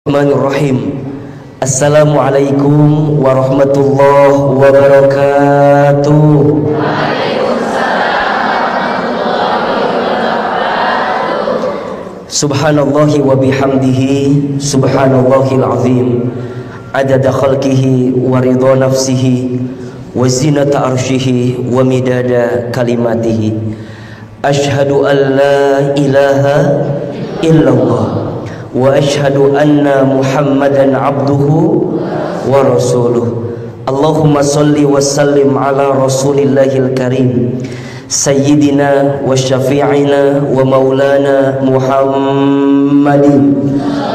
Bismillahirrahmanirrahim. Assalamualaikum warahmatullahi wabarakatuh. Subhanallahi wa bihamdihi, subhanallahil azim, adada khalqihi wa ridha nafsihi wa zinata arshihi wa midada kalimatihi. Ashhadu an la ilaha illallah wa ashhadu anna Muhammadan abduhu wa rasuluh. Allahumma salli wa sallim ala rasulillahil karim sayyidina wa syafi'ina wa maulana Muhammadin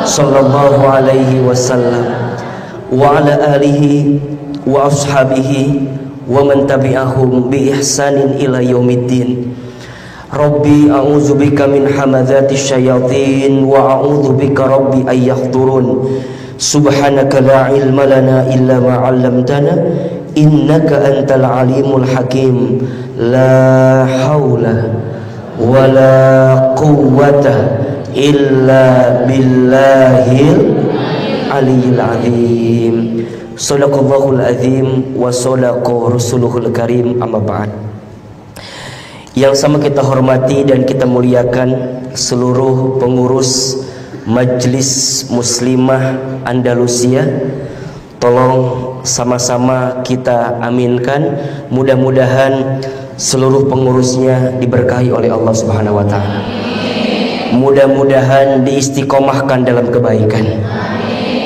sallallahu alaihi wasallam wa ala alihi wa ashabihi wa man tabi'ahum bi ihsanin ila yaumiddin. Rabbi a'udzubika min hamadzatis syayatin wa a'udzubika rabbi ay yahdurun. Subhanaka la ilma lana illa ma 'allamtana innaka antal alimul hakim. La haula wa la quwwata illa billahil aliyyil azim. Shadaqallahul azim wa shadaqa rasuluhul karim. Amma ba'd. Yang sama kita hormati dan kita muliakan seluruh pengurus Majelis Muslimah Andalusia. Tolong sama-sama kita aminkan, mudah-mudahan seluruh pengurusnya diberkahi oleh Allah Subhanahu wa taala. Mudah-mudahan diistiqomahkan dalam kebaikan.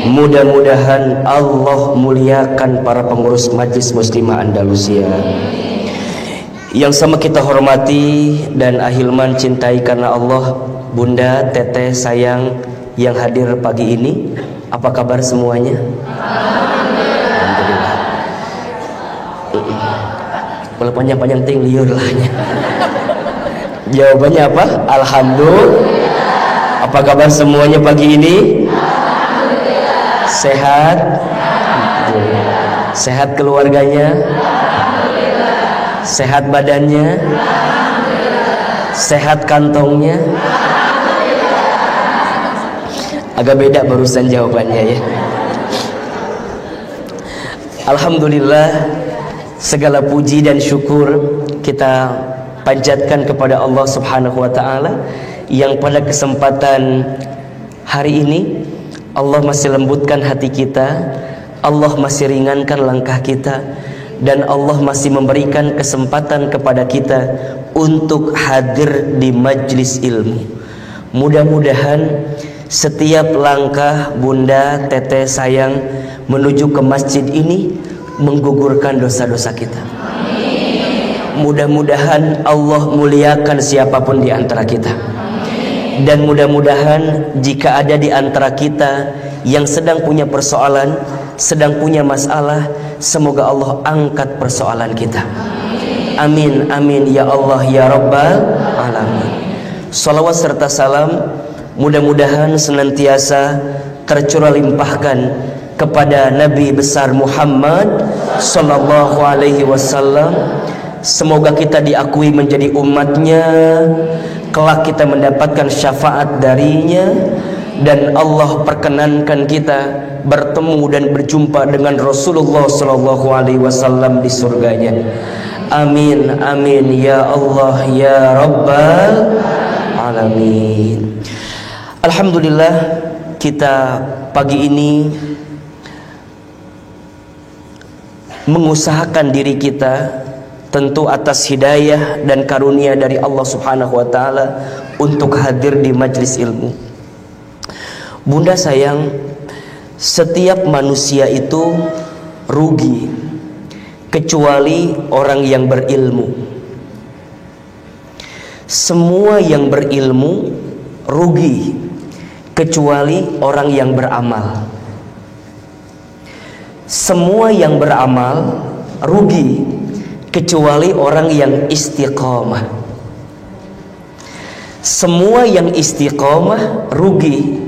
Mudah-mudahan Allah muliakan para pengurus Majelis Muslimah Andalusia. Yang sama kita hormati dan ahilman cintai karena Allah, Bunda, Teteh sayang yang hadir pagi ini. Apa kabar semuanya? Alhamdulillah. Kalau panjang-panjang ting liur lahnya. Jawabannya apa? Alhamdulillah. Apa kabar semuanya pagi ini? Alhamdulillah. Sehat? Alhamdulillah. Sehat keluarganya? Sehat badannya, sehat kantongnya. Agak beda barusan jawabannya ya. Alhamdulillah, segala puji dan syukur kita panjatkan kepada Allah Subhanahu wa taala yang pada kesempatan hari ini Allah masih lembutkan hati kita, Allah masih ringankan langkah kita, dan Allah masih memberikan kesempatan kepada kita untuk hadir di majlis ilmu. Mudah-mudahan setiap langkah Bunda, Teteh sayang menuju ke masjid ini menggugurkan dosa-dosa kita. Mudah-mudahan Allah muliakan siapapun di antara kita. Dan mudah-mudahan jika ada di antara kita yang sedang punya persoalan, sedang punya masalah, semoga Allah angkat persoalan kita. Amin, amin ya Allah ya Rabbal alamin. Salawat serta salam mudah-mudahan senantiasa tercurah limpahkan kepada Nabi besar Muhammad sallallahu alaihi wasallam. Semoga kita diakui menjadi umatnya, kelak kita mendapatkan syafaat darinya, dan Allah perkenankan kita bertemu dan berjumpa dengan Rasulullah sallallahu alaihi wasallam di surganya. Amin, amin ya Allah ya Rabbal alamin. Alhamdulillah, kita pagi ini mengusahakan diri kita tentu atas hidayah dan karunia dari Allah Subhanahu wa taala untuk hadir di majlis ilmu. Bunda sayang, setiap manusia itu rugi kecuali orang yang berilmu. Semua yang berilmu rugi kecuali orang yang beramal. Semua yang beramal rugi kecuali orang yang istiqomah. Semua yang istiqomah rugi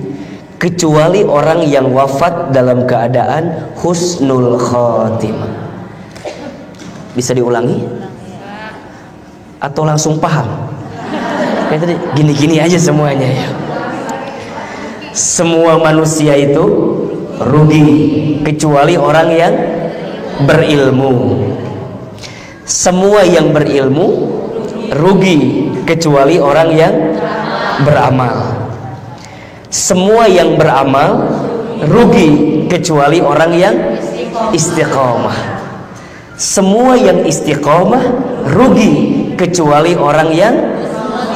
kecuali orang yang wafat dalam keadaan husnul khotimah. Bisa diulangi? Atau langsung paham? Kayak tadi gini-gini aja semuanya ya. Semua manusia itu rugi kecuali orang yang berilmu. Semua yang berilmu rugi kecuali orang yang beramal. Semua yang beramal rugi kecuali orang yang istiqomah. Semua yang istiqomah rugi kecuali orang yang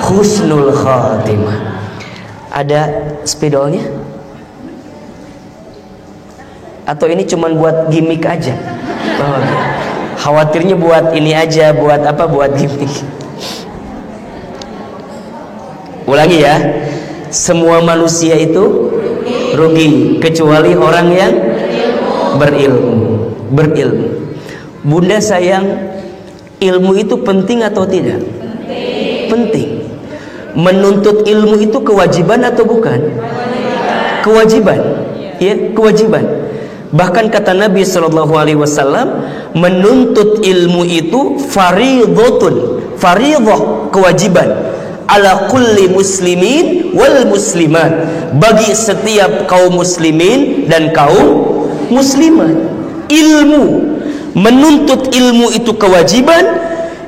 husnul khatimah. Ada spidolnya? Atau ini cuman buat gimmick aja? Oh, khawatirnya buat ini aja, buat apa? Buat gimmick. Ulangi ya. Semua manusia itu rugi kecuali orang yang berilmu. Bunda sayang, ilmu itu penting atau tidak? Penting. Menuntut ilmu itu kewajiban atau bukan? Kewajiban. Ya, kewajiban. Bahkan kata Nabi SAW, menuntut ilmu itu fardhotun, fardhah, kewajiban. Ala kulli muslimin wal muslimat, bagi setiap kaum muslimin dan kaum muslimat. Ilmu, menuntut ilmu itu kewajiban,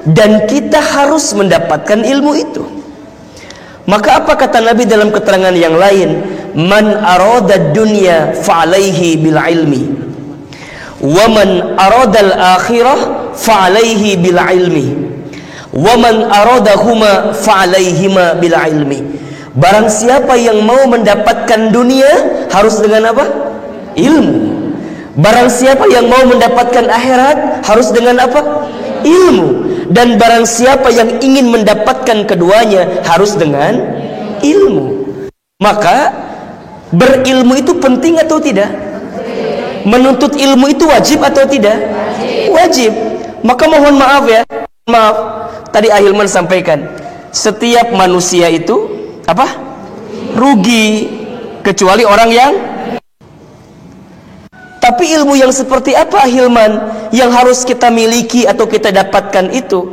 dan kita harus mendapatkan ilmu itu. Maka apa kata Nabi dalam keterangan yang lain? Man arada dunya fa'alaihi bil ilmi, wa man arada al akhirah fa'alaihi bil ilmi, wa man aradahuma fa'alaihima bil ilmi. Barang siapa yang mau mendapatkan dunia harus dengan apa? Ilmu. Barang siapa yang mau mendapatkan akhirat harus dengan apa? Ilmu. Dan barang siapa yang ingin mendapatkan keduanya harus dengan ilmu. Maka berilmu itu penting atau tidak? Menuntut ilmu itu wajib atau tidak? Wajib. Maka mohon maaf ya, maaf, tadi Ahilman sampaikan, setiap manusia itu apa? Rugi kecuali orang yang. Tapi ilmu yang seperti apa Ahilman yang harus kita miliki atau kita dapatkan itu?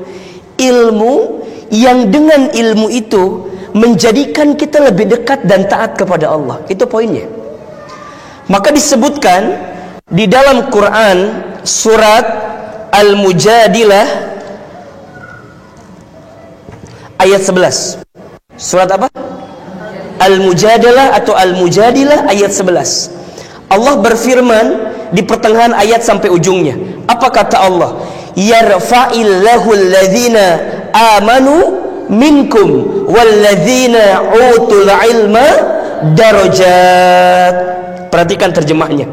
Ilmu yang dengan ilmu itu menjadikan kita lebih dekat dan taat kepada Allah. Itu poinnya. Maka disebutkan di dalam Quran surat Al-Mujadilah ayat 11. Surat apa? Al-Mujadalah atau Al-Mujadilah ayat 11. Allah berfirman di pertengahan ayat sampai ujungnya. Apa kata Allah? Yarfa'illahu alladhina amanu minkum walladzina utul ilma darajat. Perhatikan terjemahnya.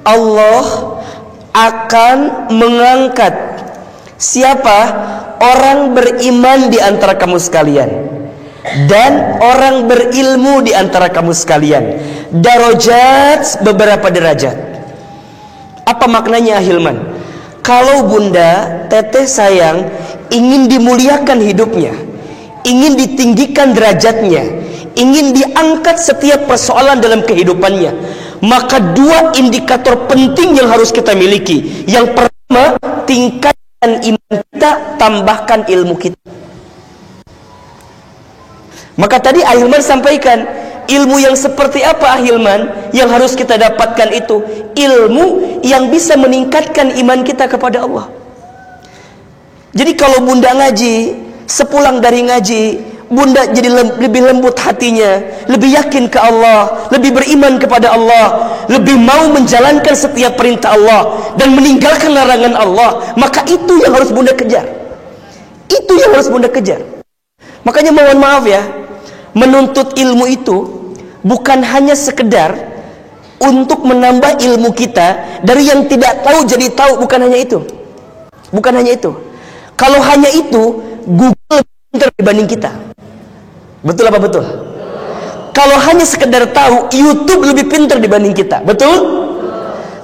Allah akan mengangkat siapa? Orang beriman di antara kamu sekalian dan orang berilmu di antara kamu sekalian. Darajat, beberapa derajat. Apa maknanya Ahilman? Kalau bunda, teteh sayang ingin dimuliakan hidupnya, ingin ditinggikan derajatnya, ingin diangkat setiap persoalan dalam kehidupannya, maka dua indikator penting yang harus kita miliki. Yang pertama, tingkatkan iman kita, tambahkan ilmu kita. Maka tadi Ahilman sampaikan, ilmu yang seperti apa Ahilman yang harus kita dapatkan itu? Ilmu yang bisa meningkatkan iman kita kepada Allah. Jadi kalau bunda ngaji, sepulang dari ngaji, bunda jadi lebih lembut hatinya, lebih yakin ke Allah, lebih beriman kepada Allah, lebih mau menjalankan setiap perintah Allah dan meninggalkan larangan Allah. Maka itu yang harus bunda kejar. Itu yang harus bunda kejar. Makanya mohon maaf ya, menuntut ilmu itu bukan hanya sekedar untuk menambah ilmu kita dari yang tidak tahu jadi tahu. Bukan hanya itu. Bukan hanya itu. Kalau hanya itu, Google lebih pintar dibanding kita. Betul apa betul? Kalau hanya sekedar tahu, YouTube lebih pintar dibanding kita. Betul?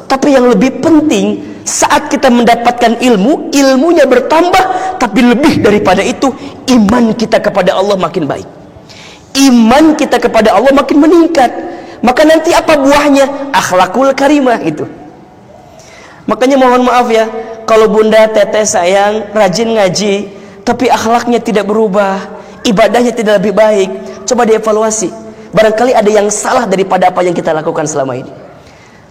Tapi yang lebih penting, saat kita mendapatkan ilmu, ilmunya bertambah, tapi lebih daripada itu, iman kita kepada Allah makin baik. Iman kita kepada Allah makin meningkat. Maka nanti apa buahnya? Akhlakul karimah itu. Makanya mohon maaf ya, kalau bunda, teteh sayang rajin ngaji, tapi akhlaknya tidak berubah, ibadahnya tidak lebih baik, coba dievaluasi. barangkali ada yang salah daripada apa yang kita lakukan selama ini.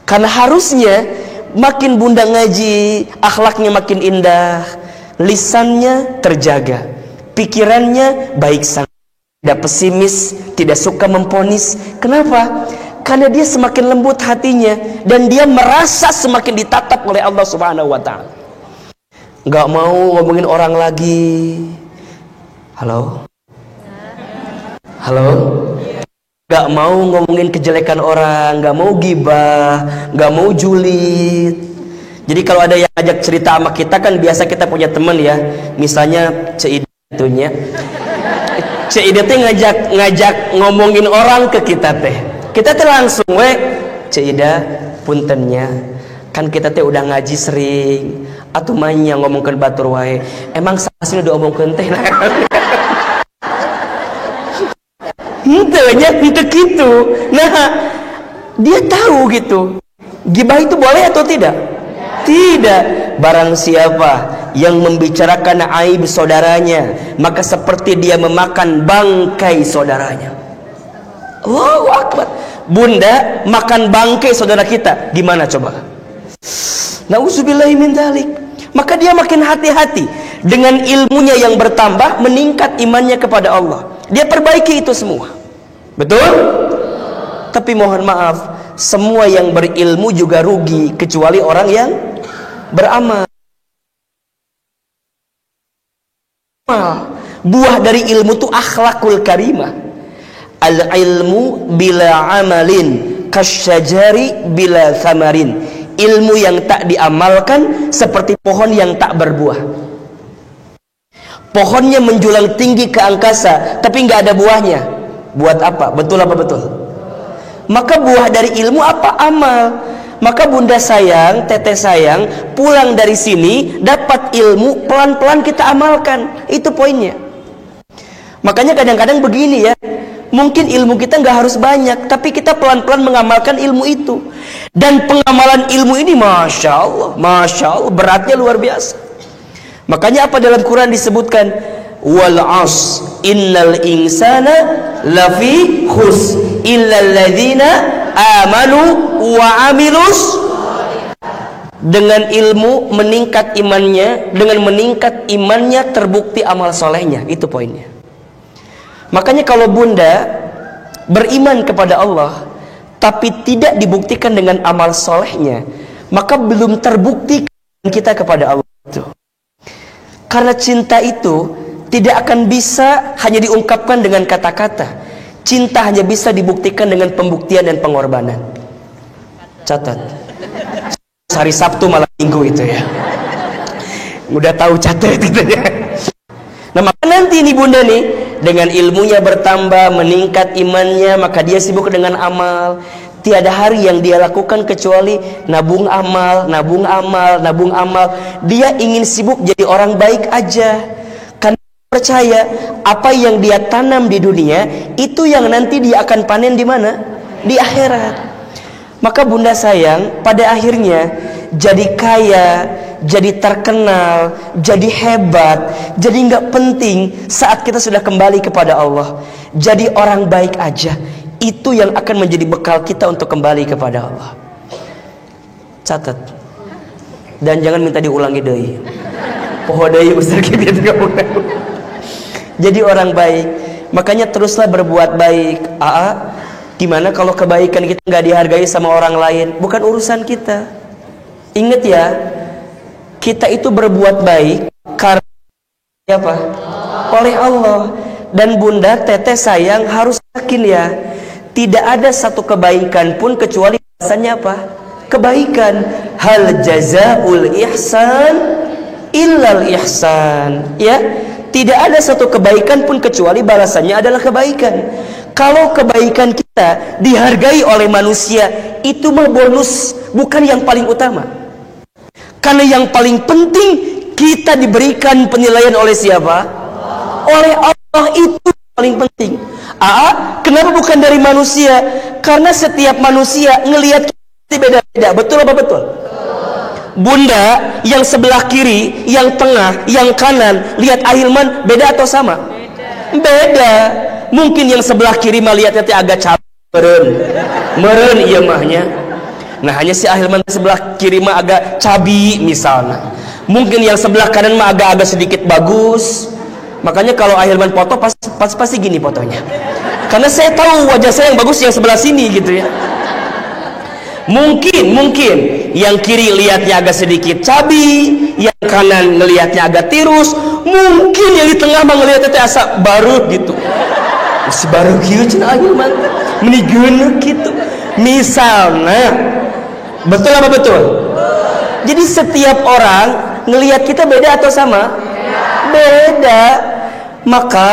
Karena harusnya makin bunda ngaji, akhlaknya makin indah, lisannya terjaga, pikirannya baik sangat, tidak pesimis, tidak suka memponis. Kenapa? Karena dia semakin lembut hatinya dan dia merasa semakin ditatap oleh Allah Subhanahu wa taala. Enggak mau ngomongin orang lagi. Halo? Halo? Enggak mau ngomongin kejelekan orang, enggak mau gibah, enggak mau julid. Jadi kalau ada yang ngajak cerita sama kita, kan biasa kita punya teman ya, misalnya Cik itunya. Cik teh ngajak ngomongin orang ke kita teh. Kita teh langsung Cik Ida puntennya. Kan kita teh udah ngaji sering. Atuh mainnya ngomongkeun batur wae. Emang saasina diomongkeun teh. Henteu nya henteu kitu. Nah, dia tahu gitu. Gibah itu boleh atau tidak? Tidak. Barang siapa yang membicarakan aib saudaranya, maka seperti dia memakan bangkai saudaranya. Allahu Akbar. Bunda makan bangkai saudara kita, gimana coba? Nauzubillahi min dzalik. Maka dia makin hati-hati. Dengan ilmunya yang bertambah, meningkat imannya kepada Allah. Dia perbaiki itu semua. Betul? Tapi mohon maaf, semua yang berilmu juga rugi, kecuali orang yang beramal. Buah dari ilmu itu akhlakul karimah. Al-ilmu bila amalin kasyajari bila thamarin. Ilmu yang tak diamalkan seperti pohon yang tak berbuah. Pohonnya menjulang tinggi ke angkasa tapi nggak ada buahnya. Buat apa? Betul apa betul? Maka buah dari ilmu apa? Amal. Maka bunda sayang, teteh sayang, pulang dari sini dapat ilmu, pelan-pelan kita amalkan. Itu poinnya. Makanya kadang-kadang begini ya, mungkin ilmu kita nggak harus banyak, tapi kita pelan-pelan mengamalkan ilmu itu. Dan pengamalan ilmu ini Masya Allah, beratnya luar biasa. Makanya apa dalam Quran disebutkan? Wal as innal insana lafi khus illal ladzina amanu wa amilus. Dengan ilmu meningkat imannya, dengan meningkat imannya terbukti amal solehnya. Itu poinnya. Makanya kalau bunda beriman kepada Allah tapi tidak dibuktikan dengan amal solehnya, maka belum terbukti kita kepada Allah itu. Karena cinta itu tidak akan bisa hanya diungkapkan dengan kata-kata. Cinta hanya bisa dibuktikan dengan pembuktian dan pengorbanan. Catat. Hari Sabtu malam Minggu itu ya. Udah tahu catat gitu ya. Nah maka nanti nih bunda nih, dengan ilmunya bertambah, meningkat imannya, maka dia sibuk dengan amal. Tiada hari yang dia lakukan kecuali nabung amal. Dia ingin sibuk jadi orang baik aja. Karena percaya apa yang dia tanam di dunia itu yang nanti dia akan panen di mana? Di akhirat. Maka bunda sayang, pada akhirnya jadi kaya, jadi terkenal, jadi hebat, jadi nggak penting saat kita sudah kembali kepada Allah. Jadi orang baik aja. Itu yang akan menjadi bekal kita untuk kembali kepada Allah. Catat. Dan jangan minta diulangi deui. Poho deui usah gitu kamu. Jadi orang baik. Makanya teruslah berbuat baik. Gimana kalau kebaikan kita nggak dihargai sama orang lain? Bukan urusan kita. Ingat ya, kita itu berbuat baik karena apa? Oleh Allah. Dan bunda, teteh sayang harus yakin ya, tidak ada satu kebaikan pun kecuali balasannya apa? Kebaikan. Hal jazaul ihsan illal ihsan. Ya, tidak ada satu kebaikan pun kecuali balasannya adalah kebaikan. Kalau kebaikan kita dihargai oleh manusia, itu mah bonus, bukan yang paling utama. Karena yang paling penting kita diberikan penilaian oleh siapa? Oleh Allah, itu paling penting. Kenapa bukan dari manusia? Karena setiap manusia ngelihat kita beda-beda. Betul apa betul? Bunda, yang sebelah kiri, yang tengah, yang kanan, lihat Ahilman beda atau sama? Beda. Mungkin yang sebelah kiri mah lihatnya teh agak caber meren iya mahnya. Nah hanya si Ahilman sebelah kiri mah agak cabi misalnya. Mungkin yang sebelah kanan mah agak-agak sedikit bagus. Makanya kalau Ahilman foto pasti gini fotonya. Karena saya tahu wajah saya yang bagus yang sebelah sini gitu ya. Mungkin yang kiri lihatnya agak sedikit cabi, yang kanan ngelihatnya agak tirus, mungkin yang di tengah mah ngelihatnya teh asa baru gitu. Masih baru gitu cenah Ahilman. Menigeun gitu. Misalnya, betul apa betul? Jadi setiap orang ngelihat kita beda atau sama? Beda. Maka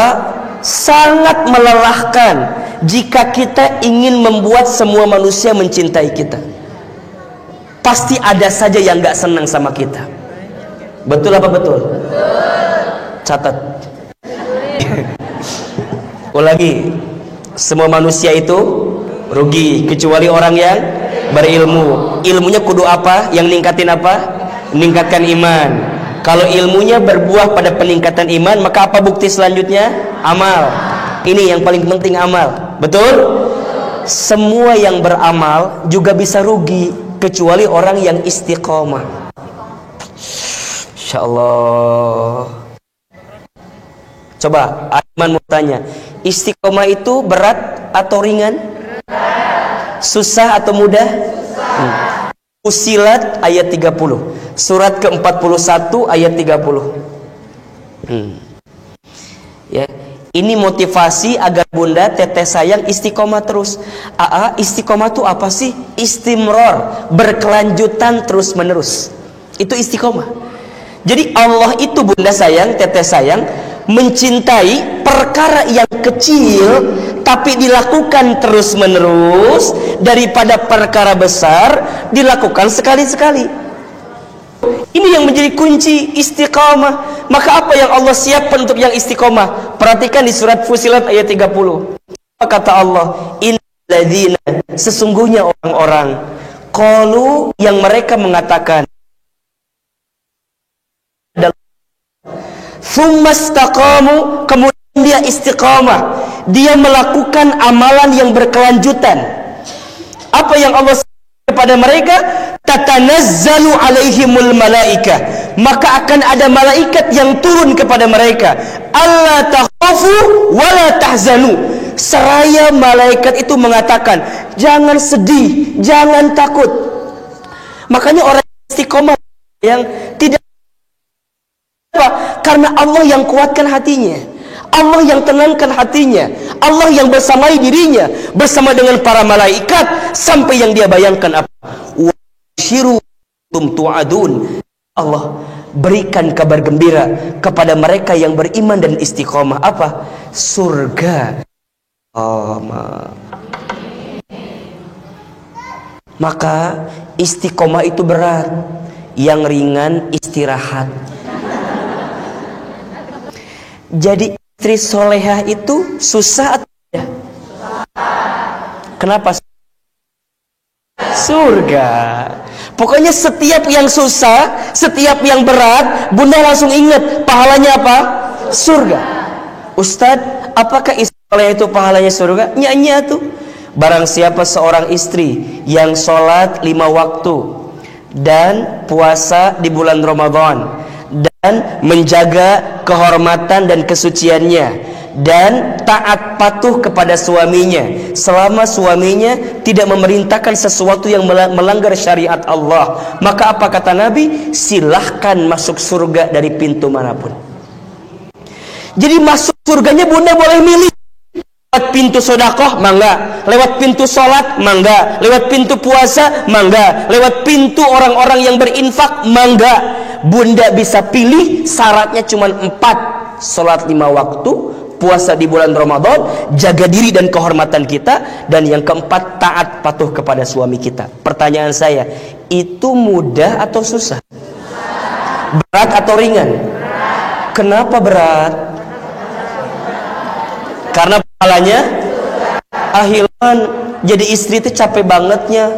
sangat melelahkan jika kita ingin membuat semua manusia mencintai kita. Pasti ada saja yang gak senang sama kita. Betul apa betul? Catat. Ulangi. Semua manusia itu rugi kecuali orang yang berilmu. Ilmunya kudu apa? Yang ningkatin apa? Meningkatkan iman. Kalau ilmunya berbuah pada peningkatan iman, maka apa bukti selanjutnya? Amal. Ini yang paling penting, amal. Betul? Semua yang beramal juga bisa rugi kecuali orang yang istiqomah. Insyaallah. Coba Aiman mau tanya, istiqomah itu berat atau ringan? Susah atau mudah? Fussilat ayat 30. Surat ke-41 ayat 30. Ya, ini motivasi agar bunda teteh sayang istiqomah terus. Istiqomah itu apa sih? Istimror, berkelanjutan terus menerus. Itu istiqomah. Jadi Allah itu bunda sayang, teteh sayang, mencintai perkara yang kecil tapi dilakukan terus menerus daripada perkara besar dilakukan sekali-sekali. Ini yang menjadi kunci istiqamah. Maka apa yang Allah siapkan untuk yang istiqamah? Perhatikan di surat Fussilat ayat 30. Kata Allah, innalladzina, sesungguhnya orang-orang, qalu, yang mereka mengatakan, tsumma istaqamu, kemudian dia istiqamah, dia melakukan amalan yang berkelanjutan. Apa yang Allah sampaikan kepada mereka? Tatanazzalu alaihimul malaika, maka akan ada malaikat yang turun kepada mereka. Alla takhafu wala tahzanu, seraya malaikat itu mengatakan, jangan sedih, jangan takut. Makanya orang istiqomah yang tidak, karena Allah yang kuatkan hatinya, Allah yang tenangkan hatinya, Allah yang bersamai dirinya bersama dengan para malaikat sampai yang dia bayangkan apa? Wa syirutum tu'adun. Allah berikan kabar gembira kepada mereka yang beriman dan istiqomah. Apa? Surga. Maka istiqomah itu berat, yang ringan istirahat. Jadi istri solehah itu susah atau tidak? Kenapa? Surga. Pokoknya setiap yang susah, setiap yang berat, bunda langsung ingat pahalanya apa? Surga. Ustadz, apakah istri solehah itu pahalanya surga? Nyanyi tuh. Barang siapa seorang istri yang sholat 5 waktu dan puasa di bulan Ramadan dan menjaga kehormatan dan kesuciannya dan taat patuh kepada suaminya selama suaminya tidak memerintahkan sesuatu yang melanggar syariat Allah, maka apa kata Nabi? Silahkan masuk surga dari pintu manapun. Jadi masuk surganya bunda boleh milih. Lewat pintu sodakoh, mangga. Lewat pintu sholat, mangga. Lewat pintu puasa, mangga. Lewat pintu orang-orang yang berinfak, mangga. Bunda bisa pilih, syaratnya cuma 4. Sholat 5 waktu, puasa di bulan Ramadan, jaga diri dan kehormatan kita, dan yang keempat, taat patuh kepada suami kita. Pertanyaan saya, itu mudah atau susah? Berat atau ringan? Kenapa berat? Karena pahalanya Ahilman jadi istri itu capek bangetnya.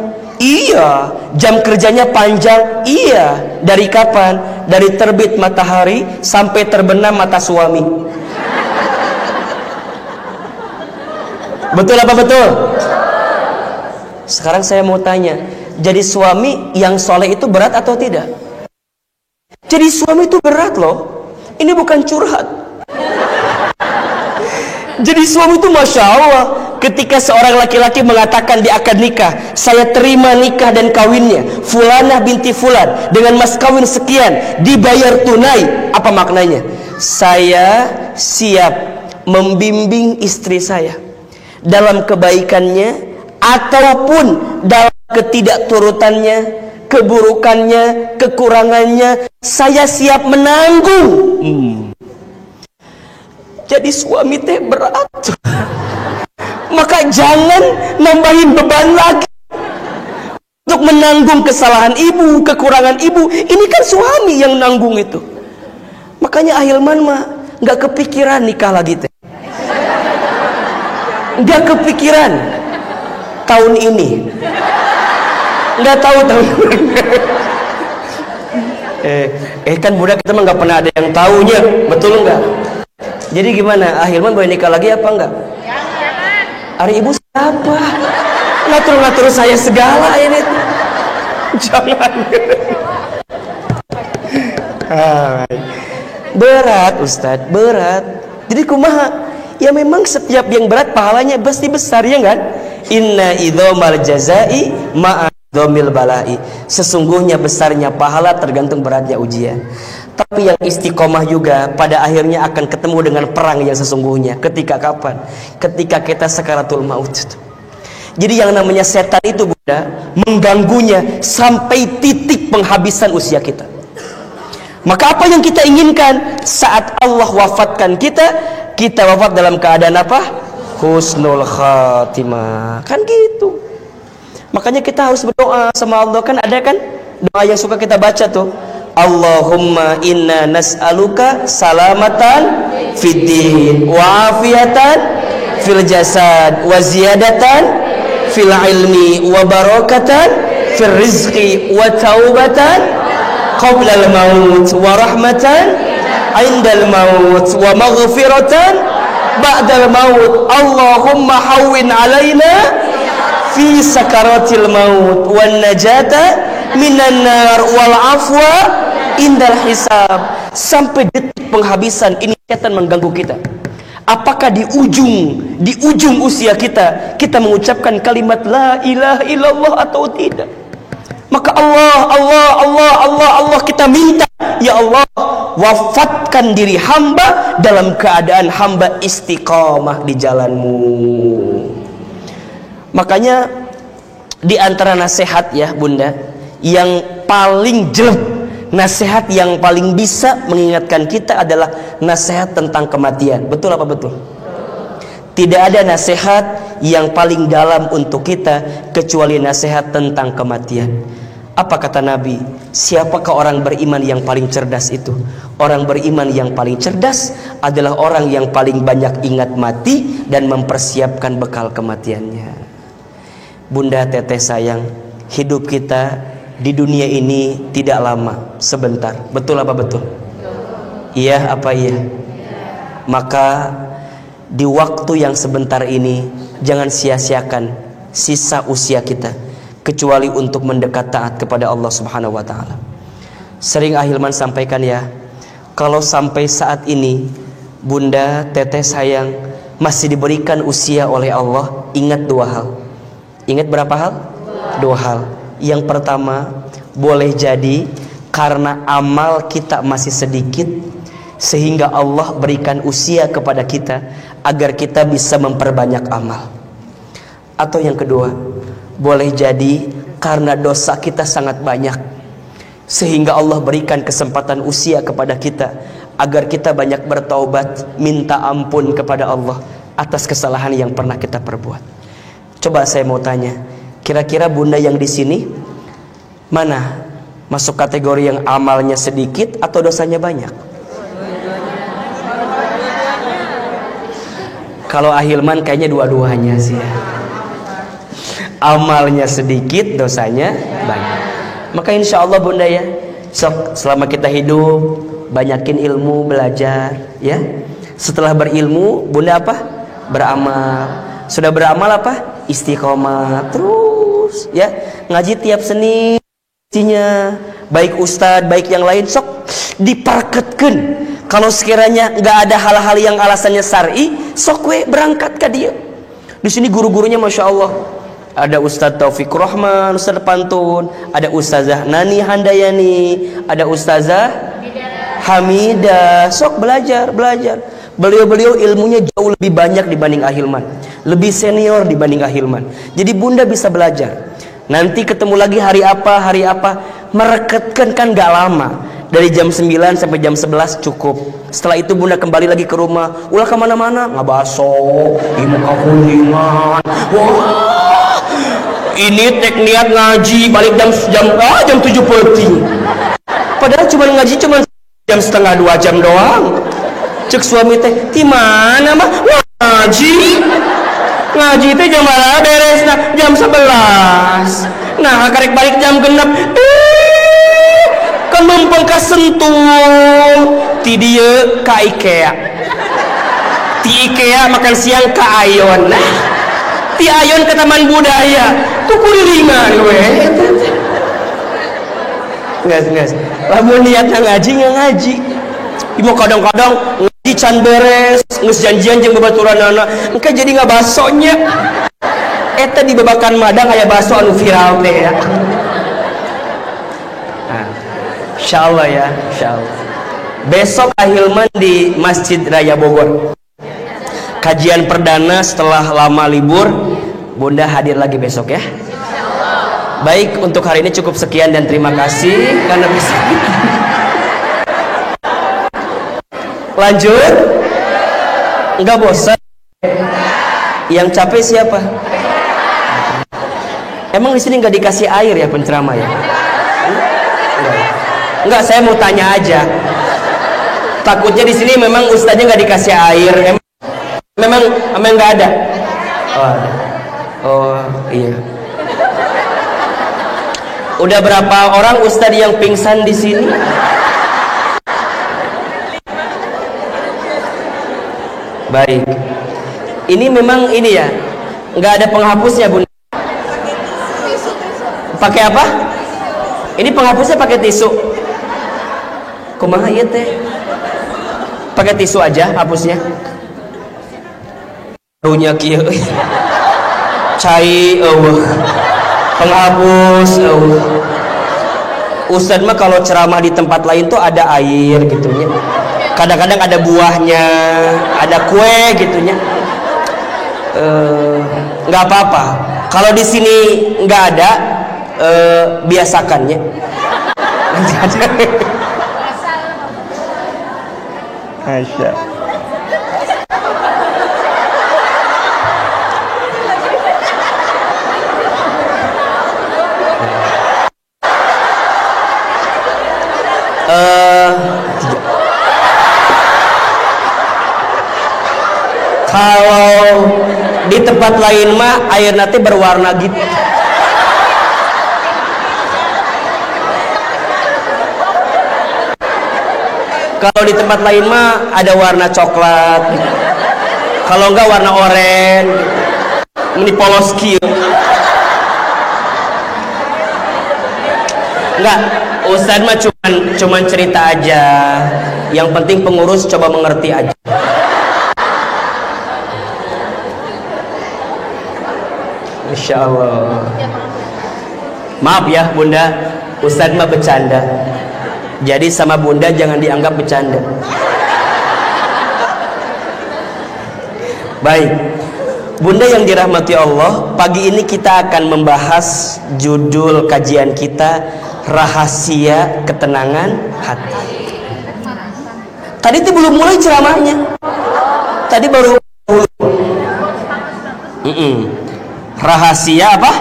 Iya, jam kerjanya panjang. Iya, dari kapan? Dari terbit matahari sampai terbenam mata suami. Betul apa betul? Sekarang saya mau tanya, jadi suami yang soleh itu berat atau tidak? Jadi suami itu berat loh. Ini bukan curhat. Jadi suami itu Masya Allah, ketika seorang laki-laki mengatakan dia akan nikah, saya terima nikah dan kawinnya Fulanah binti Fulan dengan mas kawin sekian, dibayar tunai. Apa maknanya? Saya siap membimbing istri saya dalam kebaikannya ataupun dalam ketidakturutannya, keburukannya, kekurangannya, saya siap menanggung. Jadi suami teh berat. Maka jangan nambahin beban lagi untuk menanggung kesalahan ibu, kekurangan ibu. Ini kan suami yang nanggung itu. Makanya Ahilman mah nggak kepikiran nikah lagi teh. Nggak kepikiran tahun ini. Nggak tahu tahun kan budak kita mah nggak pernah ada yang tahunya, betul nggak? Jadi gimana? Ahilman boleh nikah lagi apa enggak? Hari ibu siapa? Ngatur-ngatur saya segala ini. Jangan. Berat Ustadz, berat. Jadi kumaha? Ya memang setiap yang berat pahalanya pasti besar, ya kan? Inna idzomal jazai ma'adzomil balai. Sesungguhnya besarnya pahala tergantung beratnya ujian. Tapi yang istiqomah juga pada akhirnya akan ketemu dengan perang yang sesungguhnya. Ketika kapan? Ketika kita sakaratul maut. Jadi yang namanya setan itu Bunda, mengganggunya sampai titik penghabisan usia kita. Maka apa yang kita inginkan saat Allah wafatkan kita, kita wafat dalam keadaan apa? Husnul khatimah. Kan gitu. Makanya kita harus berdoa sama Allah. Kan ada kan doa yang suka kita baca tuh, Allahumma inna nas'aluka salamatan fid din wa afiatan fil jasad wa ziyadatan fil ilmi wa barakatan fil rizqi wa taubatan qabla al maut wa rahmatan indal maut wa maghfiratan ba'da al maut. Allahumma hawwin alaina fi sakaratil maut wan najata minan nar wal afwa indal hisab. Sampai detik penghabisan ini setan mengganggu kita. Apakah di ujung usia kita mengucapkan kalimat la ilaha illallah atau tidak? Maka Allah kita minta, ya Allah, wafatkan diri hamba dalam keadaan hamba istiqamah di jalanmu. Makanya di antara nasihat ya Bunda, yang paling jelek, nasihat yang paling bisa mengingatkan kita adalah nasihat tentang kematian. Betul apa betul? Tidak ada nasihat yang paling dalam untuk kita kecuali nasihat tentang kematian. Apa kata Nabi? Siapakah orang beriman yang paling cerdas itu? Orang beriman yang paling cerdas adalah orang yang paling banyak ingat mati dan mempersiapkan bekal kematiannya. Bunda teteh sayang, hidup kita di dunia ini tidak lama, sebentar. Betul apa betul? Iya apa iya? Maka di waktu yang sebentar ini jangan sia-siakan sisa usia kita kecuali untuk mendekat taat kepada Allah Subhanahu wa taala. Sering Ahilman sampaikan ya, kalau sampai saat ini Bunda teteh sayang masih diberikan usia oleh Allah, ingat dua hal. Ingat berapa hal? Dua hal. Yang pertama, boleh jadi karena amal kita masih sedikit sehingga Allah berikan usia kepada kita agar kita bisa memperbanyak amal. Atau yang kedua, boleh jadi karena dosa kita sangat banyak sehingga Allah berikan kesempatan usia kepada kita agar kita banyak bertaubat, minta ampun kepada Allah atas kesalahan yang pernah kita perbuat. Coba saya mau tanya, kira-kira Bunda yang di sini mana masuk kategori yang amalnya sedikit atau dosanya banyak? Kalau Ahilman kayaknya dua-duanya sih ya. Amalnya sedikit, dosanya banyak. Maka insya Allah Bunda ya, selama kita hidup banyakin ilmu, belajar ya. Setelah berilmu Bunda apa? Beramal. Sudah beramal apa? Istiqomah terus ya. Ngaji tiap Senin baik ustadz baik yang lain sok diparketkeun. Kalau sekiranya nggak ada hal-hal yang alasannya syar'i, sok we berangkat ke dia. Di sini guru-gurunya masya Allah. Ada Ustadz Taufik Rahman, Ustadz Pantun, ada Ustazah Nani Handayani, ada Ustazah Hamidah. Sok belajar. Beliau-beliau ilmunya jauh lebih banyak dibanding Ahilman, lebih senior dibanding Ahilman. Jadi bunda bisa belajar. Nanti ketemu lagi hari apa, merekatkan kan gak lama. Dari jam 9 sampai jam 11 cukup. Setelah itu bunda kembali lagi ke rumah. Ulah kemana-mana, ngabaso di muka kuningan. Wah, ini tek niat ngaji balik jam 7 peti. Padahal cuma ngaji cuma jam setengah 2 jam doang. Cek suami teh, di mana mah ngaji teh jam berapa beresna? Jam 11. Nah, karek balik jam 6. Kan mumpung kasentuh ti dieu ka IKEA. Ti IKEA makan siang ka Ayon. Nah, ti Ayon ke Taman Budaya. Tuh kurilingan we. Ngas. Lamun niatna ngaji ngaji. Ibu kadang-kadang ngaji can beres, geus janjian jeung babaturanana, engke jadi ngabasonya. Eta di babakan Madang aya baso anu viral teh ya. Nah, insyaallah ya, insyaallah. Besok Ahilman di Masjid Raya Bogor. Kajian perdana setelah lama libur. Bunda hadir lagi besok ya. Baik, untuk hari ini cukup sekian dan terima kasih karena bisa. Lanjut. Enggak bosan? Yang capek siapa? Emang di sini nggak dikasih air ya penceramah ya? Enggak, saya mau tanya aja. Takutnya di sini memang ustaznya nggak dikasih air. Memang nggak ada. Oh iya. Udah berapa orang ustaz yang pingsan di sini? Baik. Ini memang ini ya, nggak ada penghapusnya bunda. Pakai apa? Ini penghapusnya pakai tisu. Kumaha ieu teh? Pakai tisu aja hapusnya. Runya kieu. Cai penghapus Ustadz mah kalau ceramah di tempat lain tuh ada air gitunya. Kadang-kadang ada buahnya, ada kue gitunya. Nggak apa-apa. Kalau di sini nggak ada, biasakannya. Aisyah. Kalau di tempat lain mah air nanti berwarna gitu. Kalau di tempat lain mah ada warna coklat. Kalau enggak warna oranye. Ini polos kieu. Enggak, Ustadz mah cuman cerita aja. Yang penting pengurus coba mengerti aja. Insya Allah. Maaf ya bunda, Ustadz mah bercanda. Jadi sama bunda jangan dianggap bercanda. Baik, bunda yang dirahmati Allah, pagi ini kita akan membahas judul kajian kita, rahasia ketenangan hati. Tadi itu belum mulai ceramahnya. Tadi baru rahasia apa?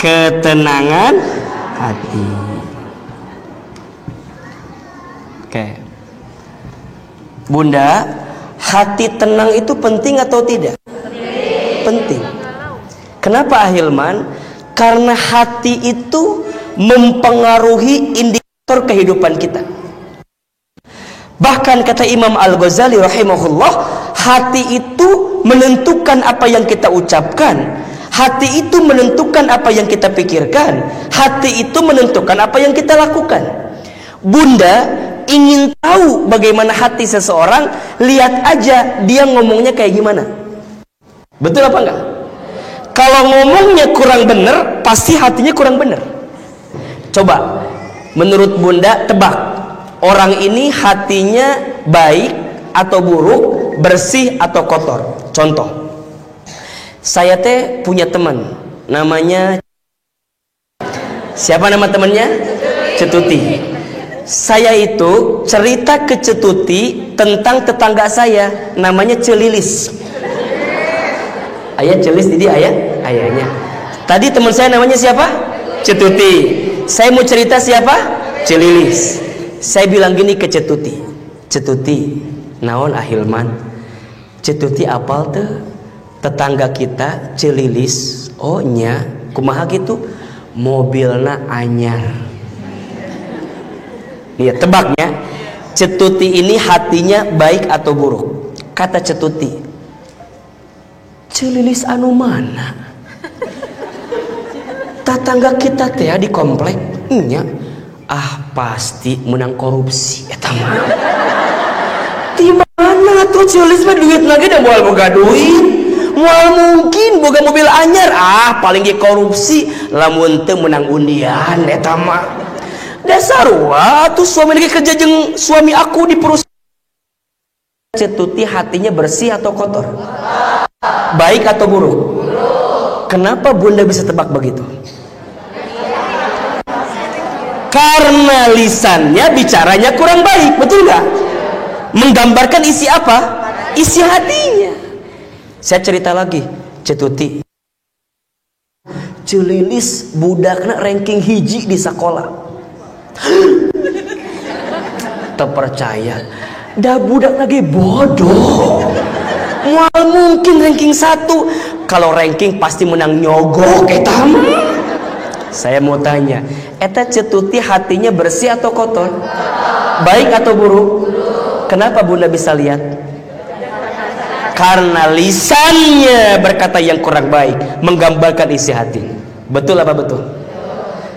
Ketenangan hati. Oke. Bunda, hati tenang itu penting atau tidak? Penting. Kenapa Ahilman? Karena hati itu mempengaruhi indikator kehidupan kita. Bahkan kata Imam Al-Ghazali rahimahullah, hati itu menentukan apa yang kita ucapkan. Hati itu menentukan apa yang kita pikirkan. Hati itu menentukan apa yang kita lakukan. Bunda ingin tahu bagaimana hati seseorang, lihat aja dia ngomongnya kayak gimana. Betul apa enggak? Kalau ngomongnya kurang benar, pasti hatinya kurang benar. Coba, menurut Bunda tebak, orang ini hatinya baik atau buruk, bersih atau kotor. Contoh, saya punya teman, namanya, siapa nama temannya? Cetuti. Saya itu cerita ke Cetuti tentang tetangga saya, namanya Celilis. Ayah Celis, jadi ayahnya. Tadi teman saya namanya siapa? Cetuti. Saya mau cerita siapa? Celilis. Saya bilang gini ke Cetuti, Cetuti, naon Ahilman? Cetuti apal tuh tetangga kita Celilis. Oh nya, kumaha gitu? Mobilna anyar. Iya, tebaknya. Cetuti ini hatinya baik atau buruk? Kata Cetuti, Celilis anu mana? Tetangga kita teh di komplek nya. Ah pasti menang korupsi eta mah. Di mana tuh Celilis mah duit lagi dah moal boga duit. Moal mungkin boga mobil anyar, ah paling ge korupsi lamun teu menang undian eta mah. Dasar wah tuh suami lagi kerja jeung suami aku di perusahaan. Cetuti hatinya bersih atau kotor? Baik atau buruk? Kenapa Bunda bisa tebak begitu? Karena lisannya bicaranya kurang baik, betul nggak? Menggambarkan isi apa? Isi hatinya. Saya cerita lagi, Cetuti, Celilis budakna ranking hiji di sekolah. Terpercaya, dah budak lagi bodoh. Mual mungkin ranking 1. Kalau ranking pasti menang nyogok eta mah. Saya mau tanya, eta Cetuti hatinya bersih atau kotor? Baik atau buruk? Kenapa Bunda bisa lihat? Karena lisannya berkata yang kurang baik, menggambarkan isi hati. Betul apa betul?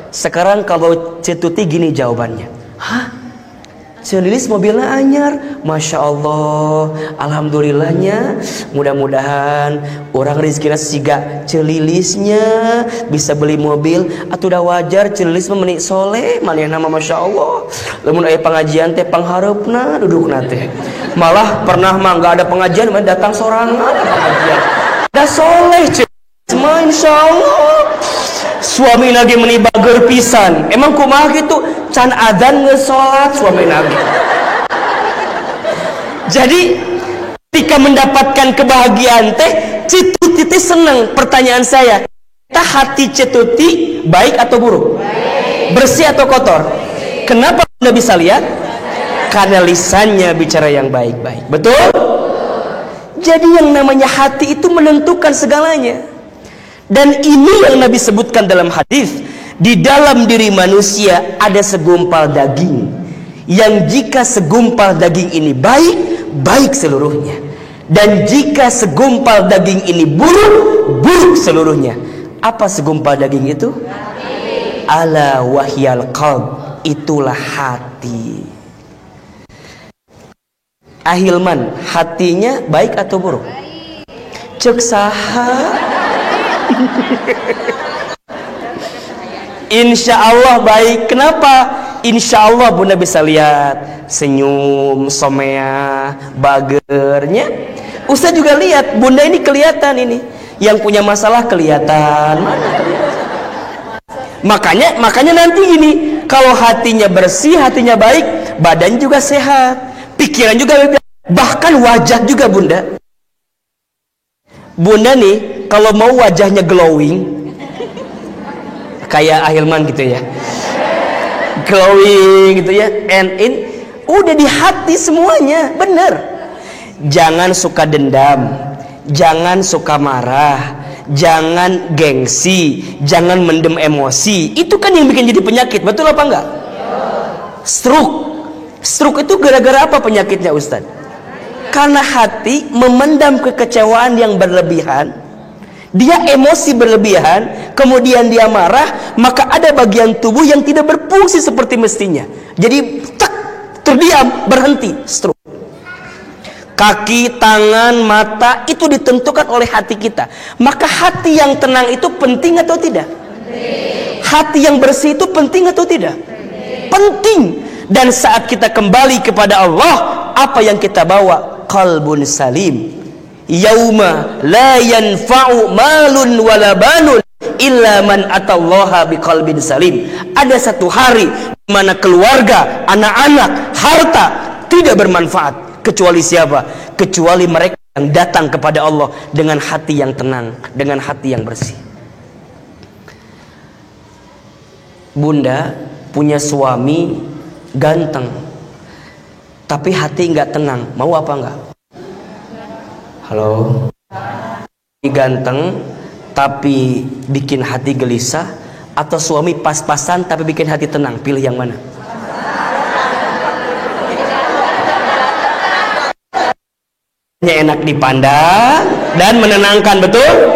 Sekarang kalau Cetuti gini jawabannya, hah? Celilis mobilnya anyar, Masya Allah, Alhamdulillahnya. Mudah-mudahan orang rezeki siga Celilisnya bisa beli mobil. Atuh udah wajar Celilis memenik soleh, malah nama Masya Allah. Lamun aya pengajian teh pangharepna duduk nate. Malah pernah mah nggak ada pengajian, malah datang sorangan pengajian. Dah soleh Celilis, Insya Allah. Suami lagi menibager pisan. Emang kumaha gitu? Can adzan ngesolat suami lagi. Jadi ketika mendapatkan kebahagiaan teh, Cetuti teh senang. Pertanyaan saya, hati Cetuti baik atau buruk? Baik. Bersih atau kotor? Baik. Kenapa Anda bisa lihat? Karena lisannya bicara yang baik-baik. Betul? Jadi yang namanya hati itu menentukan segalanya. Dan ini yang Nabi sebutkan dalam hadis, di dalam diri manusia ada segumpal daging, yang jika segumpal daging ini baik, baik seluruhnya. Dan jika segumpal daging ini buruk, buruk seluruhnya. Apa segumpal daging itu? Hati. Ala wahyal qalb, itulah hati. Ahilman, hatinya baik atau buruk? Cek saha. Insya Allah baik. Kenapa? Insya Allah Bunda bisa lihat senyum, somea, bagernya. Ustaz juga lihat Bunda ini kelihatan ini. Yang punya masalah kelihatan. Makanya nanti gini, kalau hatinya bersih, hatinya baik, badan juga sehat, pikiran juga, bahkan wajah juga Bunda. Bunda nih kalau mau wajahnya glowing kayak Ahilman gitu ya, glowing gitu ya, and in udah di hati semuanya, bener. Jangan suka dendam, jangan suka marah, jangan gengsi, jangan mendem emosi. Itu kan yang bikin jadi penyakit, betul apa enggak? Stroke itu gara-gara apa penyakitnya Ustaz? karena hati memendam kekecewaan yang berlebihan, dia emosi berlebihan, kemudian dia marah, maka ada bagian tubuh yang tidak berfungsi seperti mestinya. Jadi terdiam, berhenti, stroke. Kaki, tangan, mata itu ditentukan oleh hati kita. Maka hati yang tenang itu penting atau tidak? Hati yang bersih itu penting atau tidak? Penting. Dan saat kita kembali kepada Allah, apa yang kita bawa? Qalbun salim. Yauma la yanfa'u malun wala banun illa man atallaha biqalbin salim. Ada satu hari di mana keluarga, anak-anak, harta tidak bermanfaat kecuali siapa? Kecuali mereka yang datang kepada Allah dengan hati yang tenang, dengan hati yang bersih. Bunda punya suami ganteng, tapi hati nggak tenang, mau apa enggak? Halo, ganteng tapi bikin hati gelisah, atau suami pas-pasan tapi bikin hati tenang? Pilih yang mana? Enak dipandang dan menenangkan, betul?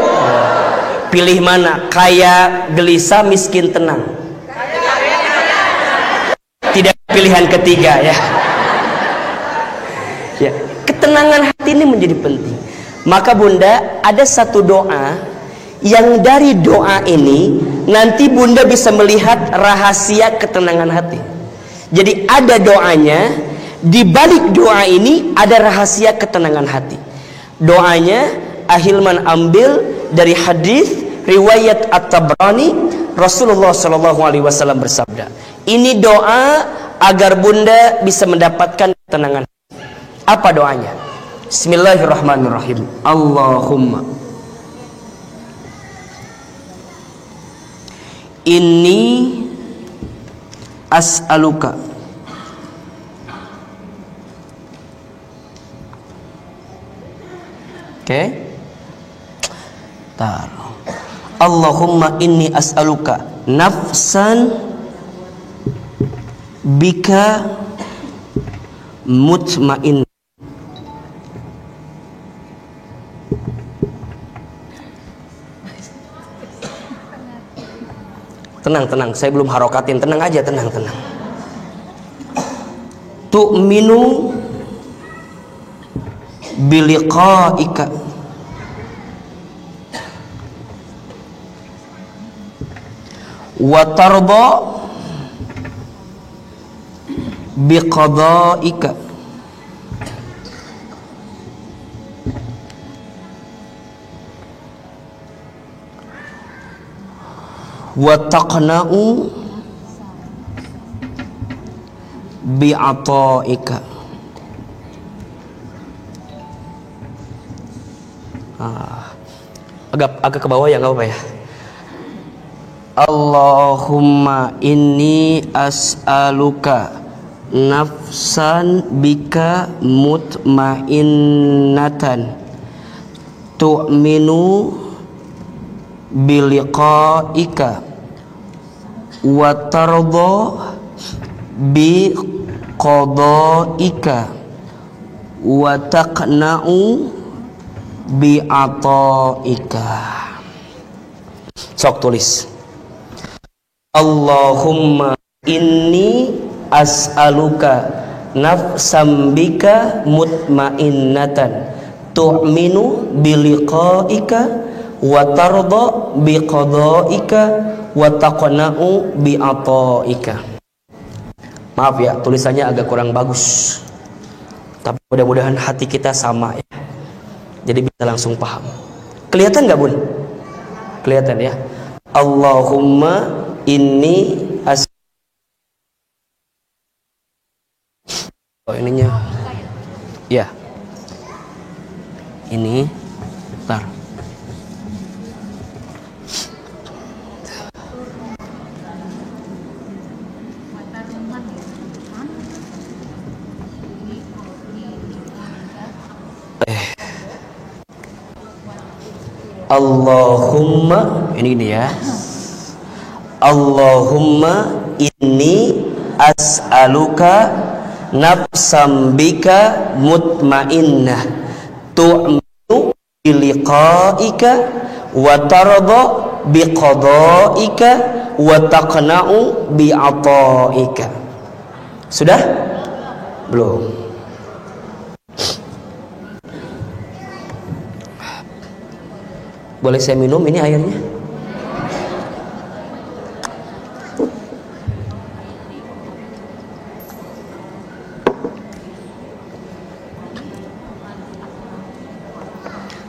Pilih mana? Kaya gelisah, miskin tenang? Tidak pilihan ketiga ya. Ya, ketenangan hati ini menjadi penting. Maka Bunda, ada satu doa yang dari doa ini nanti Bunda bisa melihat rahasia ketenangan hati. Jadi ada doanya, di balik doa ini ada rahasia ketenangan hati. Doanya Ahilman ambil dari hadis riwayat At-Tabrani, Rasulullah SAW bersabda, ini doa agar Bunda bisa mendapatkan ketenangan. Apa doanya? Bismillahirrahmanirrahim. Allahumma inni as'aluka Allahumma inni as'aluka nafsan bika mutmain. Tenang, saya belum harokatin, tenang aja, tenang. Tu'minu biliqa'ika wa tarda biqada'ika wa taqna'u bi'ata'ika. Agak ke bawah ya, nggak apa-apa ya. Allahumma inni as'aluka nafsan bika mutmainnatan tu'minu biliqa'ika wa tarda bi qada'ika wa taqna'u bi ata'ika. Sok tulis. Allahumma inni as'aluka nafsan bika mutmainnatan tu'minu biliqa'ika wa tarda biqada'ika wa taqna'u bi ata'ika. Maaf ya, tulisannya agak kurang bagus, tapi mudah-mudahan hati kita sama ya, jadi bisa langsung paham. Kelihatan nggak Bun? Kelihatan ya. Allahumma inni ininya ya, ini bentar. Allahumma ini ya. Allahumma inni as'aluka nafsam bika mutmainnah tu'minu biliqaika wa tarda biqadaika wa taqna'u bi'ataika. Sudah? Belum. Boleh saya minum ini airnya?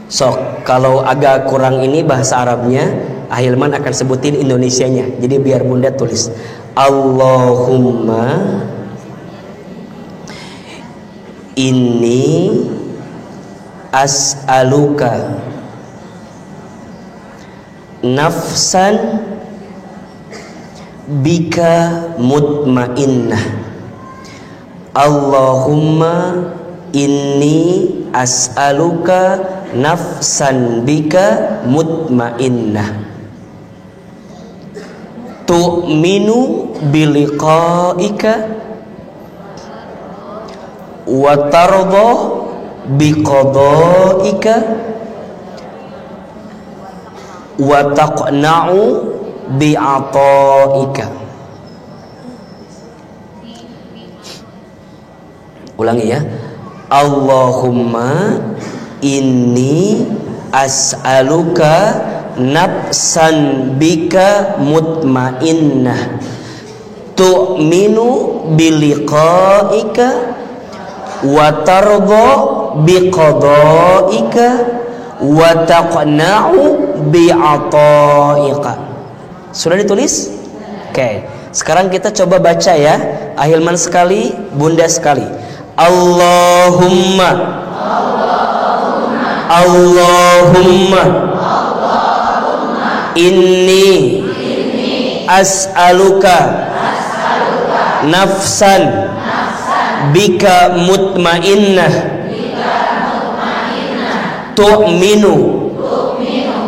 Sok, kalau agak kurang ini bahasa Arabnya, Ahilman akan sebutin Indonesianya. Jadi biar Bunda tulis Allahumma inni as'aluka nafsan bika mutmainnah. Allahumma inni as'aluka nafsan bika mutmainnah tu'minu biliqaika wa tarda biqadaika wa taqna'u bi'ataika. Ulangi ya. Allahumma inni as'aluka nafsan bika mutmainnah tu'minu biliqaika wa tarda biqadaika wa taqna'u bi'ataika. Sudah ditulis? Oke. Sekarang kita coba baca ya. Ahilman sekali, Bunda sekali. Allahumma Allahumma inni as'aluka nafsan bika mutmainnah tu'minu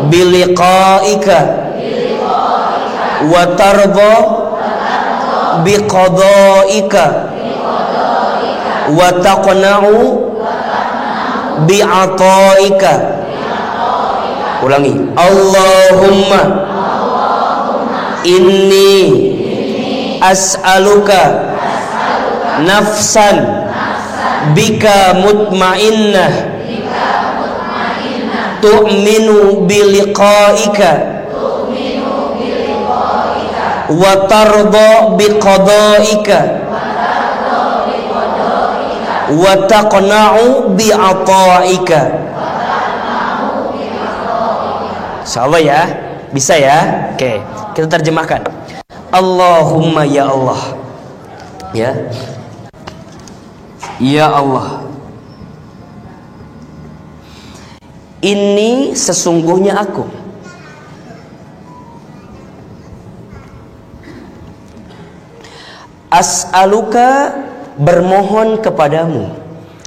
biliqaika wa tarda biqadaika wa taqna'u bi'ataika. Ulangi. Allahumma inni as'aluka nafsan bika mutmainnah tu'minu biliqaika wa tarda biqadaika wa taqna'u bi'ataika. Insyaallah ya. Bisa ya? Oke, kita terjemahkan. Allahumma ya Allah. Ya. Ya Allah. Ini sesungguhnya aku as'aluka bermohon kepadamu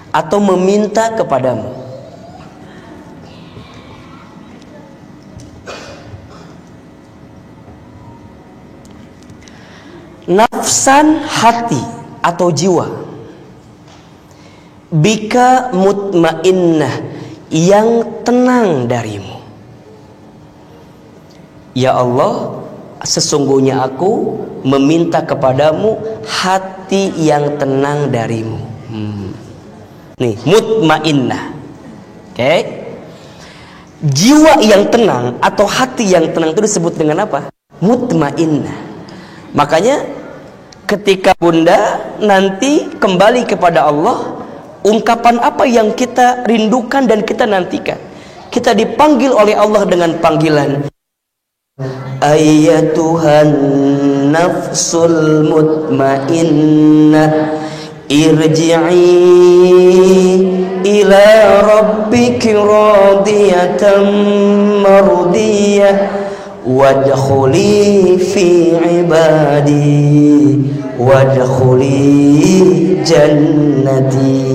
atau meminta kepadamu nafsan hati atau jiwa bika mutmainnah yang tenang darimu. Ya Allah, sesungguhnya aku meminta kepadamu hati yang tenang darimu. Nih, mutmainnah. Oke. Jiwa yang tenang atau hati yang tenang itu disebut dengan apa? Mutmainnah. Makanya ketika Bunda nanti kembali kepada Allah, ungkapan apa yang kita rindukan dan kita nantikan? Kita dipanggil oleh Allah dengan panggilan Ayyatuhan nafsul mutmainnah irji'i ila rabbiki radiyatan mardiyah wadkhuli fi ibadi wadkhuli jannati.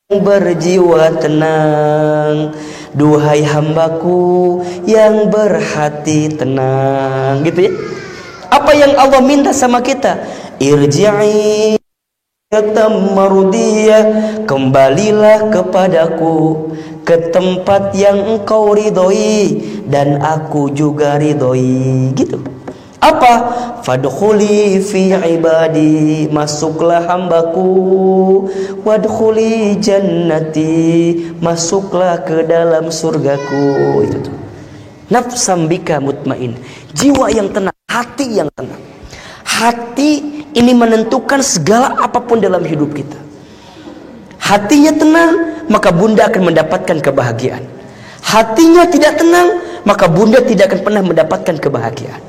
Berjiwa tenang, duhai hambaku yang berhati tenang, gitu ya. Apa yang Allah minta sama kita? Irji'i mardiyah, kembalilah kepadaku ke tempat yang engkau ridhoi dan aku juga ridhoi. Gitu. Apa? Fadkhuli fi ibadi, masuklah hambaku. Wadkhuli jannati, masuklah ke dalam surgaku. Itu tuh. Nafsam bika mutmain, jiwa yang tenang, hati yang tenang. Hati ini menentukan segala apapun dalam hidup kita. Hatinya tenang, maka bunda akan mendapatkan kebahagiaan. Hatinya tidak tenang, maka bunda tidak akan pernah mendapatkan kebahagiaan.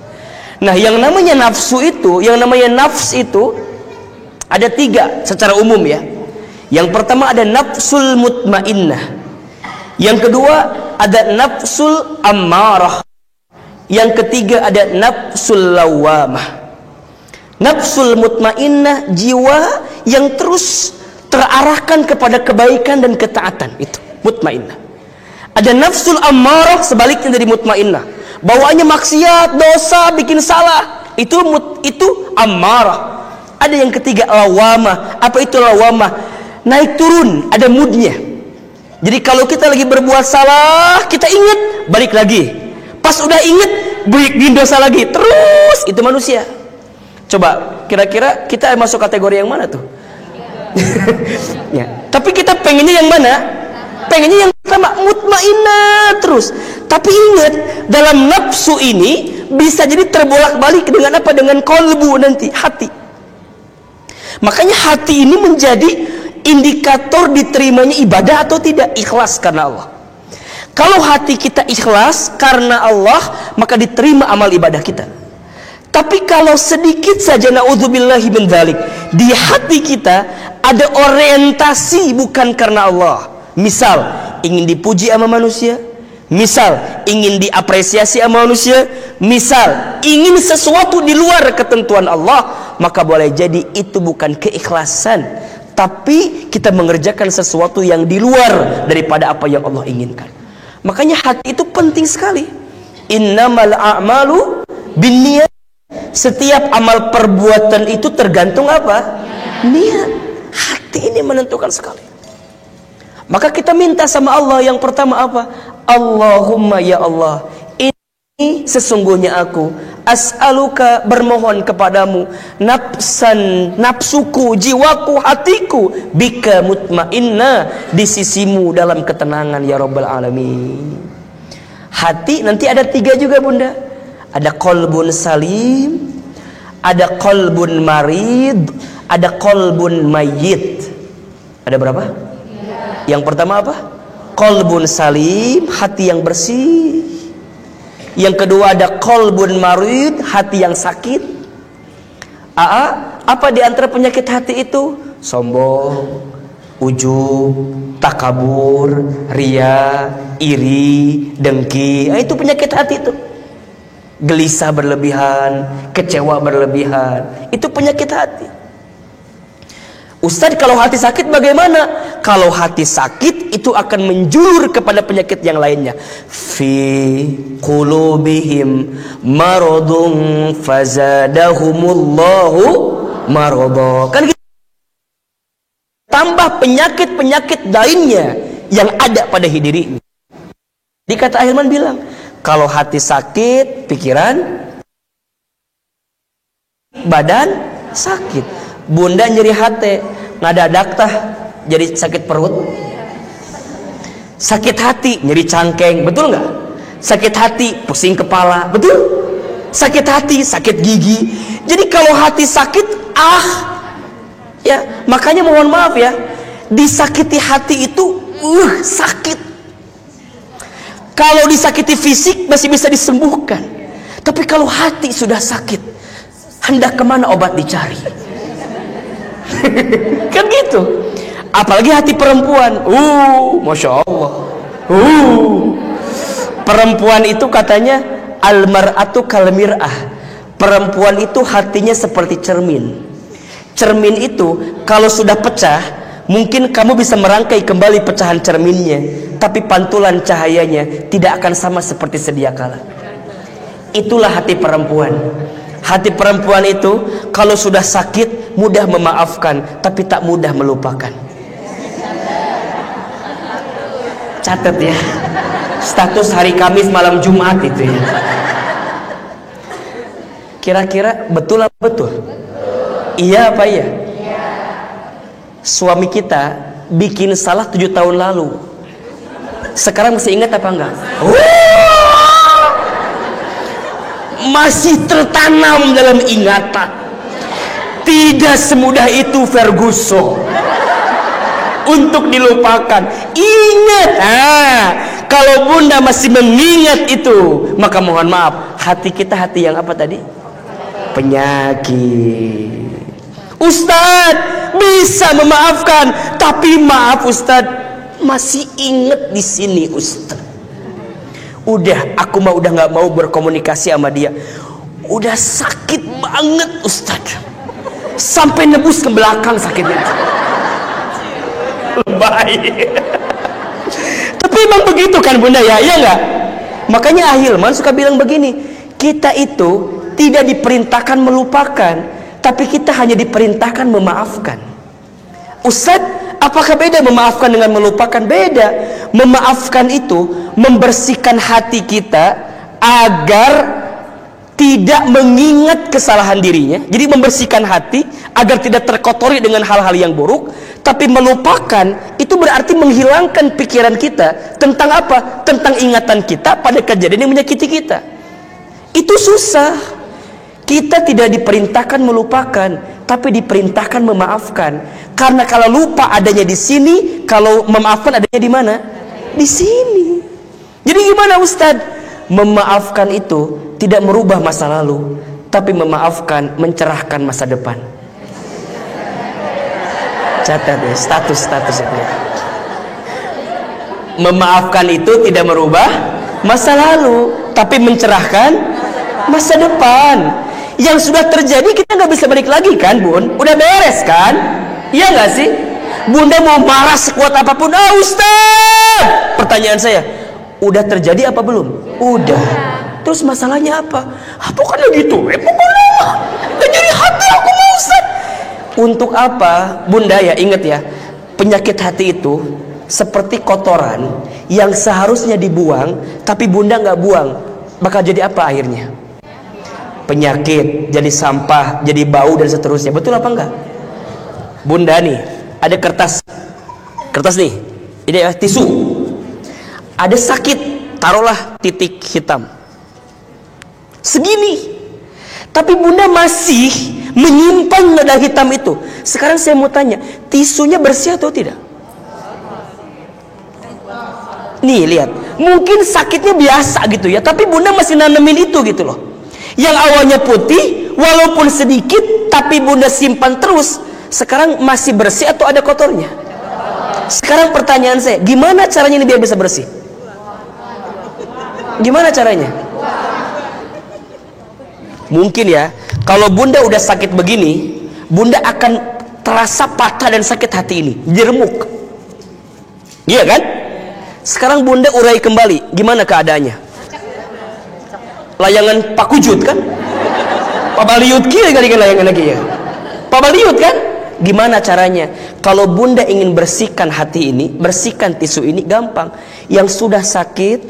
Nah, yang namanya nafsu itu, yang namanya nafs itu ada 3 secara umum ya. Yang pertama ada nafsul mutmainnah. Yang kedua ada nafsul ammarah. Yang ketiga ada nafsul lawamah. Nafsul mutmainnah, jiwa yang terus terarahkan kepada kebaikan dan ketaatan, itu mutmainnah. Ada nafsul ammarah, sebaliknya dari mutmainnah, bawaannya maksiat, dosa, bikin salah, itu ammarah. Ada yang ketiga lawamah. Apa itu lawamah? Naik turun, ada moodnya. Jadi kalau kita lagi berbuat salah, kita ingat, balik lagi. Pas udah ingat, bikin dosa lagi, terus. Itu manusia. Coba, kira-kira kita masuk kategori yang mana tuh? Ya. Tapi kita pengennya yang mana? Pengennya yang pertama, mutmainnah terus. Tapi ingat, dalam nafsu ini bisa jadi terbolak-balik dengan apa? Dengan qalbu nanti, hati. Makanya hati ini menjadi indikator diterimanya ibadah atau tidak. Ikhlas karena Allah. Kalau hati kita ikhlas karena Allah, maka diterima amal ibadah kita. Tapi kalau sedikit saja, na'udzubillahi min dzalik, di hati kita ada orientasi bukan karena Allah. Misal ingin dipuji sama manusia, misal ingin diapresiasi sama manusia, misal ingin sesuatu di luar ketentuan Allah, maka boleh jadi itu bukan keikhlasan, tapi kita mengerjakan sesuatu yang di luar daripada apa yang Allah inginkan. Makanya hati itu penting sekali. Innamal a'malu binniyat. Setiap amal perbuatan itu tergantung apa? Niat. Hati ini menentukan sekali. Maka kita minta sama Allah yang pertama apa? Allahumma ya Allah, ini sesungguhnya aku as'aluka, bermohon kepadamu, nafsan, nafsuku, jiwaku, hatiku, bika mutmainnah, di sisimu dalam ketenangan ya Rabbal Alamin. Hati nanti ada 3 juga bunda. Ada qalbun salim, ada qalbun marid, ada qalbun mayyit. Ada berapa? Yang pertama apa? Qalbun salim, hati yang bersih. Yang kedua ada qalbun marid, hati yang sakit. Apa di antara penyakit hati itu? Sombong, ujub, takabur, ria, iri, dengki. Itu penyakit hati itu. Gelisah berlebihan, kecewa berlebihan, itu penyakit hati. Ustaz, kalau hati sakit bagaimana? Kalau hati sakit itu akan menjulur kepada penyakit yang lainnya. Fi qulubihim maradun fazadahumullahu marada. Kan gitu. Tambah penyakit-penyakit lainnya yang ada pada dirinya. Dikata Ahilman bilang, kalau hati sakit, pikiran, badan sakit. Bunda nyeri hati, ngadadak tah jadi sakit perut. Sakit hati, nyeri cangkeng, betul nggak? Sakit hati, pusing kepala, betul? Sakit hati, sakit gigi. Jadi kalau hati sakit, ya makanya mohon maaf ya, disakiti hati itu, sakit. Kalau disakiti fisik masih bisa disembuhkan, tapi kalau hati sudah sakit, hendak kemana obat dicari? Kan gitu. Apalagi hati perempuan, masya Allah. Perempuan itu katanya almar'atu kalmir'ah. Perempuan itu hatinya seperti cermin. Cermin itu kalau sudah pecah, mungkin kamu bisa merangkai kembali pecahan cerminnya, tapi pantulan cahayanya tidak akan sama seperti sedia kala. Itulah hati perempuan. Hati perempuan itu kalau sudah sakit mudah memaafkan, tapi tak mudah melupakan. Catat ya, status hari Kamis malam Jumat itu ya. Kira-kira betul apa betul? Iya apa iya? Suami kita bikin salah 7 tahun lalu, sekarang masih ingat apa enggak? Masih tertanam dalam ingatan. Tidak semudah itu Ferguson untuk dilupakan. Ingat, kalau bunda masih mengingat itu, maka mohon maaf, hati kita hati yang apa tadi? Penyakit. Ustadz bisa memaafkan, tapi maaf Ustadz, masih ingat di sini Ustadz. Udah, aku mah udah nggak mau berkomunikasi sama dia. Udah sakit banget Ustadz, sampai nebus ke belakang sakitnya. Lebay. Tapi emang begitu kan bunda ya, iya nggak? Makanya Ahilman suka bilang begini, kita itu tidak diperintahkan melupakan, tapi kita hanya diperintahkan memaafkan. Ustadz, apakah beda memaafkan dengan melupakan? Beda. Memaafkan itu membersihkan hati kita agar tidak mengingat kesalahan dirinya. Jadi membersihkan hati agar tidak terkotori dengan hal-hal yang buruk. Tapi melupakan itu berarti menghilangkan pikiran kita tentang apa? Tentang ingatan kita pada kejadian yang menyakiti kita. Itu susah. Kita tidak diperintahkan melupakan, tapi diperintahkan memaafkan. Karena kalau lupa adanya di sini, kalau memaafkan adanya di mana? Di sini. Jadi gimana Ustadz? Memaafkan itu tidak merubah masa lalu, tapi memaafkan mencerahkan masa depan. Catat ya, status itu ya. Memaafkan itu tidak merubah masa lalu, tapi mencerahkan masa depan. Yang sudah terjadi kita nggak bisa balik lagi kan bun? Udah beres kan? Iya nggak sih? Bunda mau marah sekuat apapun, Ustaz. Pertanyaan saya, udah terjadi apa belum? Udah. Terus masalahnya apa? Pokoknya gitu. Pokoknya jadi hati aku mau Ustaz. Untuk apa? Bunda ya ingat ya, penyakit hati itu seperti kotoran yang seharusnya dibuang, tapi bunda nggak buang. Bakal jadi apa akhirnya? Penyakit, jadi sampah, jadi bau dan seterusnya. Betul apa enggak? Bunda nih, ada kertas nih, ini ya, tisu. Ada sakit, taruhlah titik hitam segini, tapi bunda masih menyimpan noda hitam itu. Sekarang saya mau tanya, tisunya bersih atau tidak? Nih lihat, mungkin sakitnya biasa gitu ya, tapi bunda masih nanemin itu gitu loh. Yang awalnya putih, walaupun sedikit, tapi bunda simpan terus. Sekarang masih bersih atau ada kotornya? Sekarang pertanyaan saya, gimana caranya ini biar bisa bersih? Gimana caranya? Mungkin ya, kalau bunda udah sakit begini, bunda akan terasa patah dan sakit hati ini, jeremuk. Iya kan? Sekarang bunda urai kembali, gimana keadaannya? Layangan Pak Kujut kan? Pak Baliut kia kali kan layangan lagi ya. Pak Baliut kan? Gimana caranya? Kalau bunda ingin bersihkan hati ini, bersihkan tisu ini, gampang. Yang sudah sakit,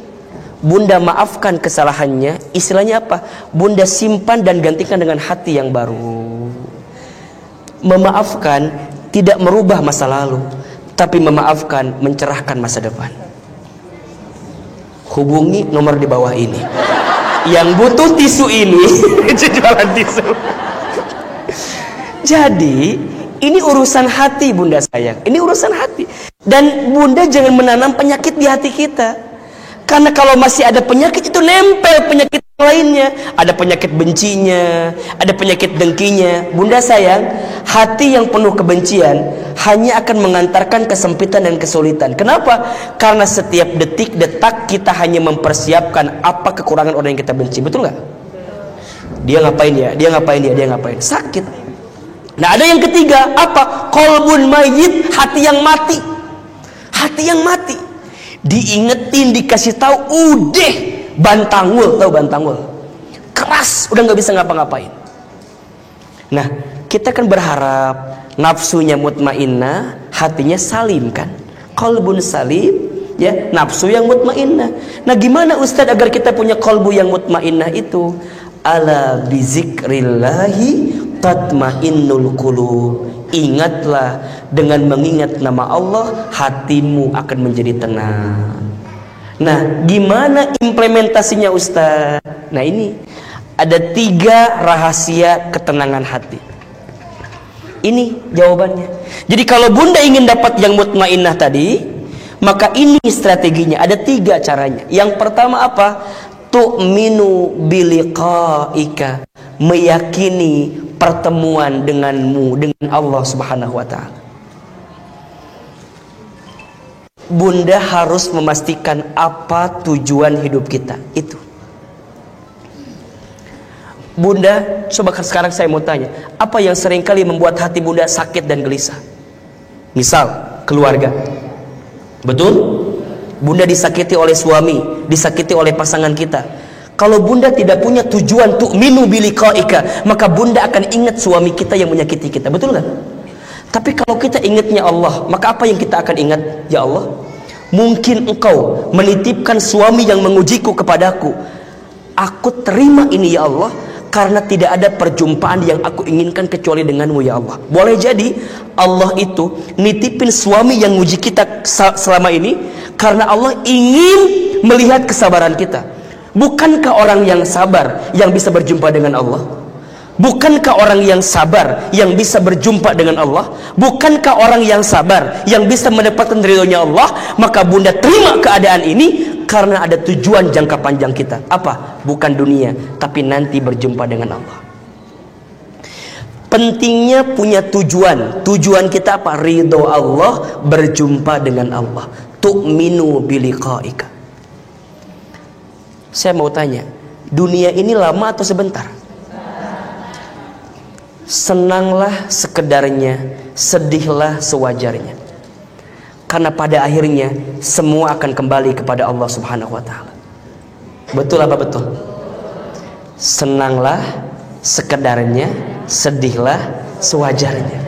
bunda maafkan kesalahannya. Istilahnya apa? Bunda simpan dan gantikan dengan hati yang baru. Memaafkan tidak merubah masa lalu, tapi memaafkan mencerahkan masa depan. Hubungi nomor di bawah ini. Yang butuh tisu ini jualan tisu. Jadi ini urusan hati bunda sayang, ini urusan hati. Dan bunda jangan menanam penyakit di hati kita, karena kalau masih ada penyakit itu nempel penyakit lainnya. Ada penyakit bencinya, ada penyakit dengkinya. Bunda sayang, hati yang penuh kebencian hanya akan mengantarkan kesempitan dan kesulitan. Kenapa? Karena setiap detik-detak kita hanya mempersiapkan apa kekurangan orang yang kita benci. Betul nggak? Dia ngapain ya? Dia ngapain ya? Dia ngapain? Sakit. Nah ada yang ketiga, apa? Qalbun mayyit, hati yang mati. Hati yang mati. Diingetin, dikasih tahu, udah bantangul, tahu bantangul? Keras, udah nggak bisa ngapa-ngapain. Nah, kita kan berharap nafsunya mutmainnah, hatinya salim kan? Qalbun salim, ya, nafsu yang mutmainnah. Nah, gimana Ustadz agar kita punya qalbu yang mutmainnah itu? Ala bizikrillahi tatmainnul qulub. Ingatlah, dengan mengingat nama Allah, hatimu akan menjadi tenang. Nah, gimana implementasinya Ustaz? Nah, ini ada 3 rahasia ketenangan hati. Ini jawabannya. Jadi kalau bunda ingin dapat yang mutmainnah tadi, maka ini strateginya. Ada 3 caranya. Yang pertama apa? Tu'minu biliqa'ika, meyakini pertemuan denganmu, dengan Allah Subhanahu wa ta'ala. Bunda harus memastikan apa tujuan hidup kita. Itu. Bunda, coba sekarang saya mau tanya, apa yang seringkali membuat hati bunda sakit dan gelisah? Misal, keluarga. Betul? Bunda disakiti oleh suami, disakiti oleh pasangan kita. Kalau bunda tidak punya tujuan tu'minu biliqa'ika, maka bunda akan ingat suami kita yang menyakiti kita. Betul kan? Tapi kalau kita ingatnya Allah, maka apa yang kita akan ingat? Ya Allah, mungkin engkau menitipkan suami yang mengujiku kepadaku. Aku terima ini ya Allah, karena tidak ada perjumpaan yang aku inginkan kecuali denganmu ya Allah. Boleh jadi Allah itu nitipin suami yang nguji kita selama ini karena Allah ingin melihat kesabaran kita. Bukankah orang yang sabar yang bisa berjumpa dengan Allah? Bukankah orang yang sabar yang bisa berjumpa dengan Allah? Bukankah orang yang sabar yang bisa mendapatkan ridhonya Allah? Maka bunda terima keadaan ini karena ada tujuan jangka panjang kita. Apa? Bukan dunia, tapi nanti berjumpa dengan Allah. Pentingnya punya tujuan. Tujuan kita apa? Ridho Allah, berjumpa dengan Allah. Tu'minu biliqa'ika. Saya mau tanya, dunia ini lama atau sebentar? Senanglah sekedarnya, sedihlah sewajarnya. Karena pada akhirnya semua akan kembali kepada Allah Subhanahu wa ta'ala. Betul apa betul? Senanglah sekedarnya, sedihlah sewajarnya.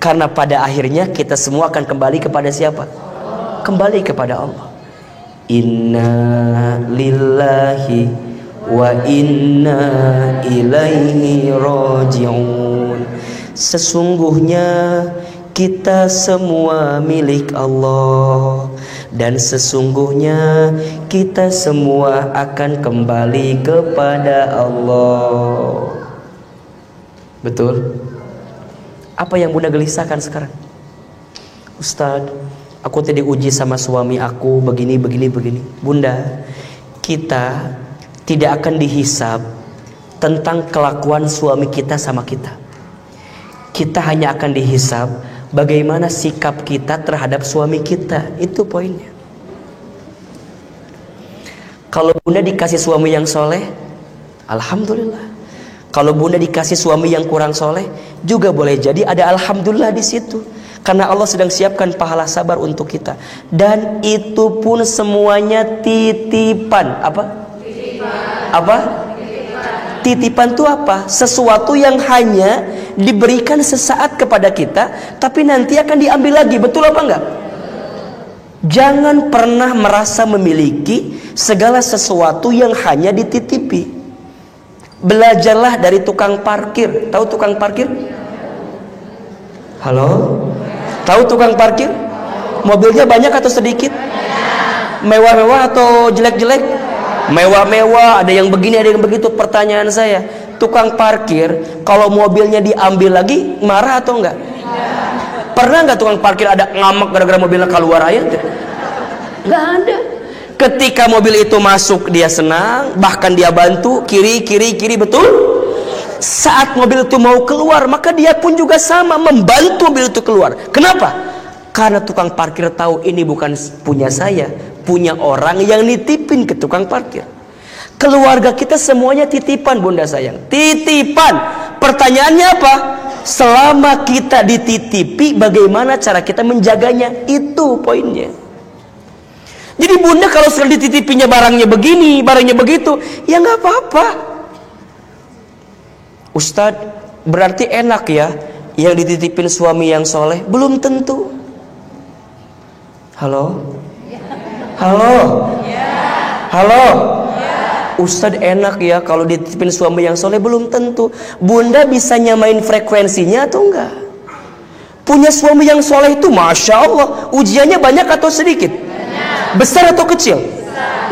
Karena pada akhirnya kita semua akan kembali kepada siapa? Kembali kepada Allah. Inna lillahi wa inna ilaihi raji'un. Sesungguhnya kita semua milik Allah, dan sesungguhnya kita semua akan kembali kepada Allah. Betul? Apa yang bunda gelisahkan sekarang? Ustadz, aku tadi uji sama suami aku begini. Bunda, kita tidak akan dihisab tentang kelakuan suami kita sama kita. Kita hanya akan dihisab bagaimana sikap kita terhadap suami kita. Itu poinnya. Kalau bunda dikasih suami yang soleh, alhamdulillah. Kalau bunda dikasih suami yang kurang soleh, juga boleh jadi ada alhamdulillah di situ. Karena Allah sedang siapkan pahala sabar untuk kita. Dan itu pun semuanya titipan. Apa? Apa? Titipan itu apa? Sesuatu yang hanya diberikan sesaat kepada kita, tapi nanti akan diambil lagi. Betul apa enggak? Jangan pernah merasa memiliki segala sesuatu yang hanya dititipi. Belajarlah dari tukang parkir. Tahu tukang parkir? Halo? Tahu tukang parkir? Mobilnya banyak atau sedikit? Mewah-mewah atau jelek-jelek? Mewah-mewah, ada yang begini, ada yang begitu. Pertanyaan saya, tukang parkir kalau mobilnya diambil lagi marah atau enggak? Pernah enggak tukang parkir ada ngamak gara-gara mobilnya keluar air? Enggak ada. Ketika mobil itu masuk dia senang, bahkan dia bantu kiri, betul? Saat mobil itu mau keluar, maka dia pun juga sama membantu mobil itu keluar. Kenapa? Karena tukang parkir tahu ini bukan punya saya, punya orang yang nitipin ke tukang parkir. Keluarga kita semuanya titipan, bunda sayang. Titipan. Pertanyaannya apa? Selama kita dititipi, bagaimana cara kita menjaganya? Itu poinnya. Jadi bunda kalau sekali dititipinya barangnya begini, barangnya begitu, ya nggak apa-apa. Ustadz, Berarti enak ya yang dititipin suami yang soleh? Belum tentu. Halo? Halo? Halo? Ustadz enak ya kalau dititipin suami yang soleh? Belum tentu. Bunda bisa nyamain frekuensinya atau enggak? Punya suami yang soleh itu Masya Allah, ujiannya banyak atau sedikit? Besar atau kecil?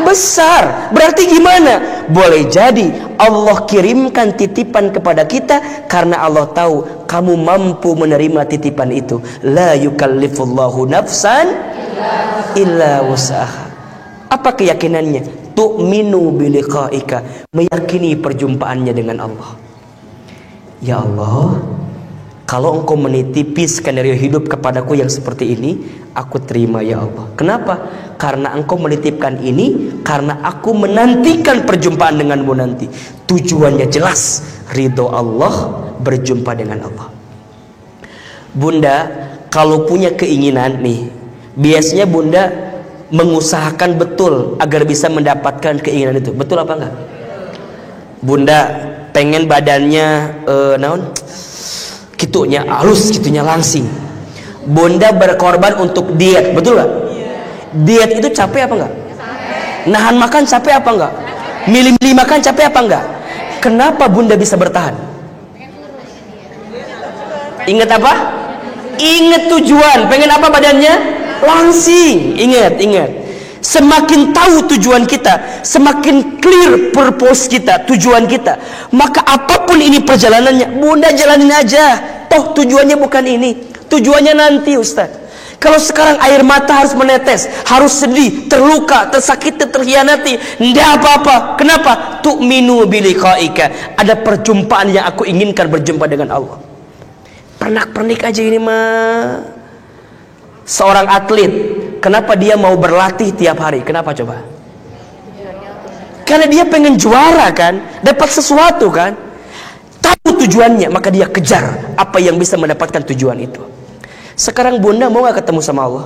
Besar. Berarti gimana? Boleh jadi Allah kirimkan titipan kepada kita karena Allah tahu kamu mampu menerima titipan itu. La yukallifullahu nafsan illa wus'aha. Apa keyakinannya? Tu'minu biliqa'ika, meyakini perjumpaannya dengan Allah. Ya Allah, kalau engkau menitipi skenario hidup kepadaku yang seperti ini, aku terima ya Allah. Kenapa? Karena engkau menitipkan ini, karena aku menantikan perjumpaan denganmu nanti. Tujuannya jelas, ridho Allah, berjumpa dengan Allah. Bunda, kalau punya keinginan nih, biasanya bunda mengusahakan betul agar bisa mendapatkan keinginan itu. Betul apa enggak? Bunda pengen badannya naon? Kitunya halus, kitunya langsing. Bunda berkorban untuk diet, betul nggak? Diet itu capek apa enggak? Nahan makan capek apa enggak? Milih-milih makan capek apa enggak? Kenapa bunda bisa bertahan? Ingat apa? Ingat tujuan. Pengen apa badannya? Langsing. Ingat. Semakin tahu tujuan kita, semakin clear purpose kita, tujuan kita, maka apapun ini perjalanannya, bunda jalanin aja. Toh tujuannya bukan ini, tujuannya nanti Ustaz. Kalau sekarang air mata harus menetes, harus sedih, terluka, tersakiti, terhianati, tidak apa-apa. Kenapa? Tu'minu biliqa'ika. Ada perjumpaan yang aku inginkan, berjumpa dengan Allah. Pernak-pernik aja ini mah. Seorang atlet, kenapa dia mau berlatih tiap hari? Kenapa coba? Karena dia pengen juara kan, dapat sesuatu kan. Tahu tujuannya, maka dia kejar apa yang bisa mendapatkan tujuan itu. Sekarang bunda mau gak ketemu sama Allah?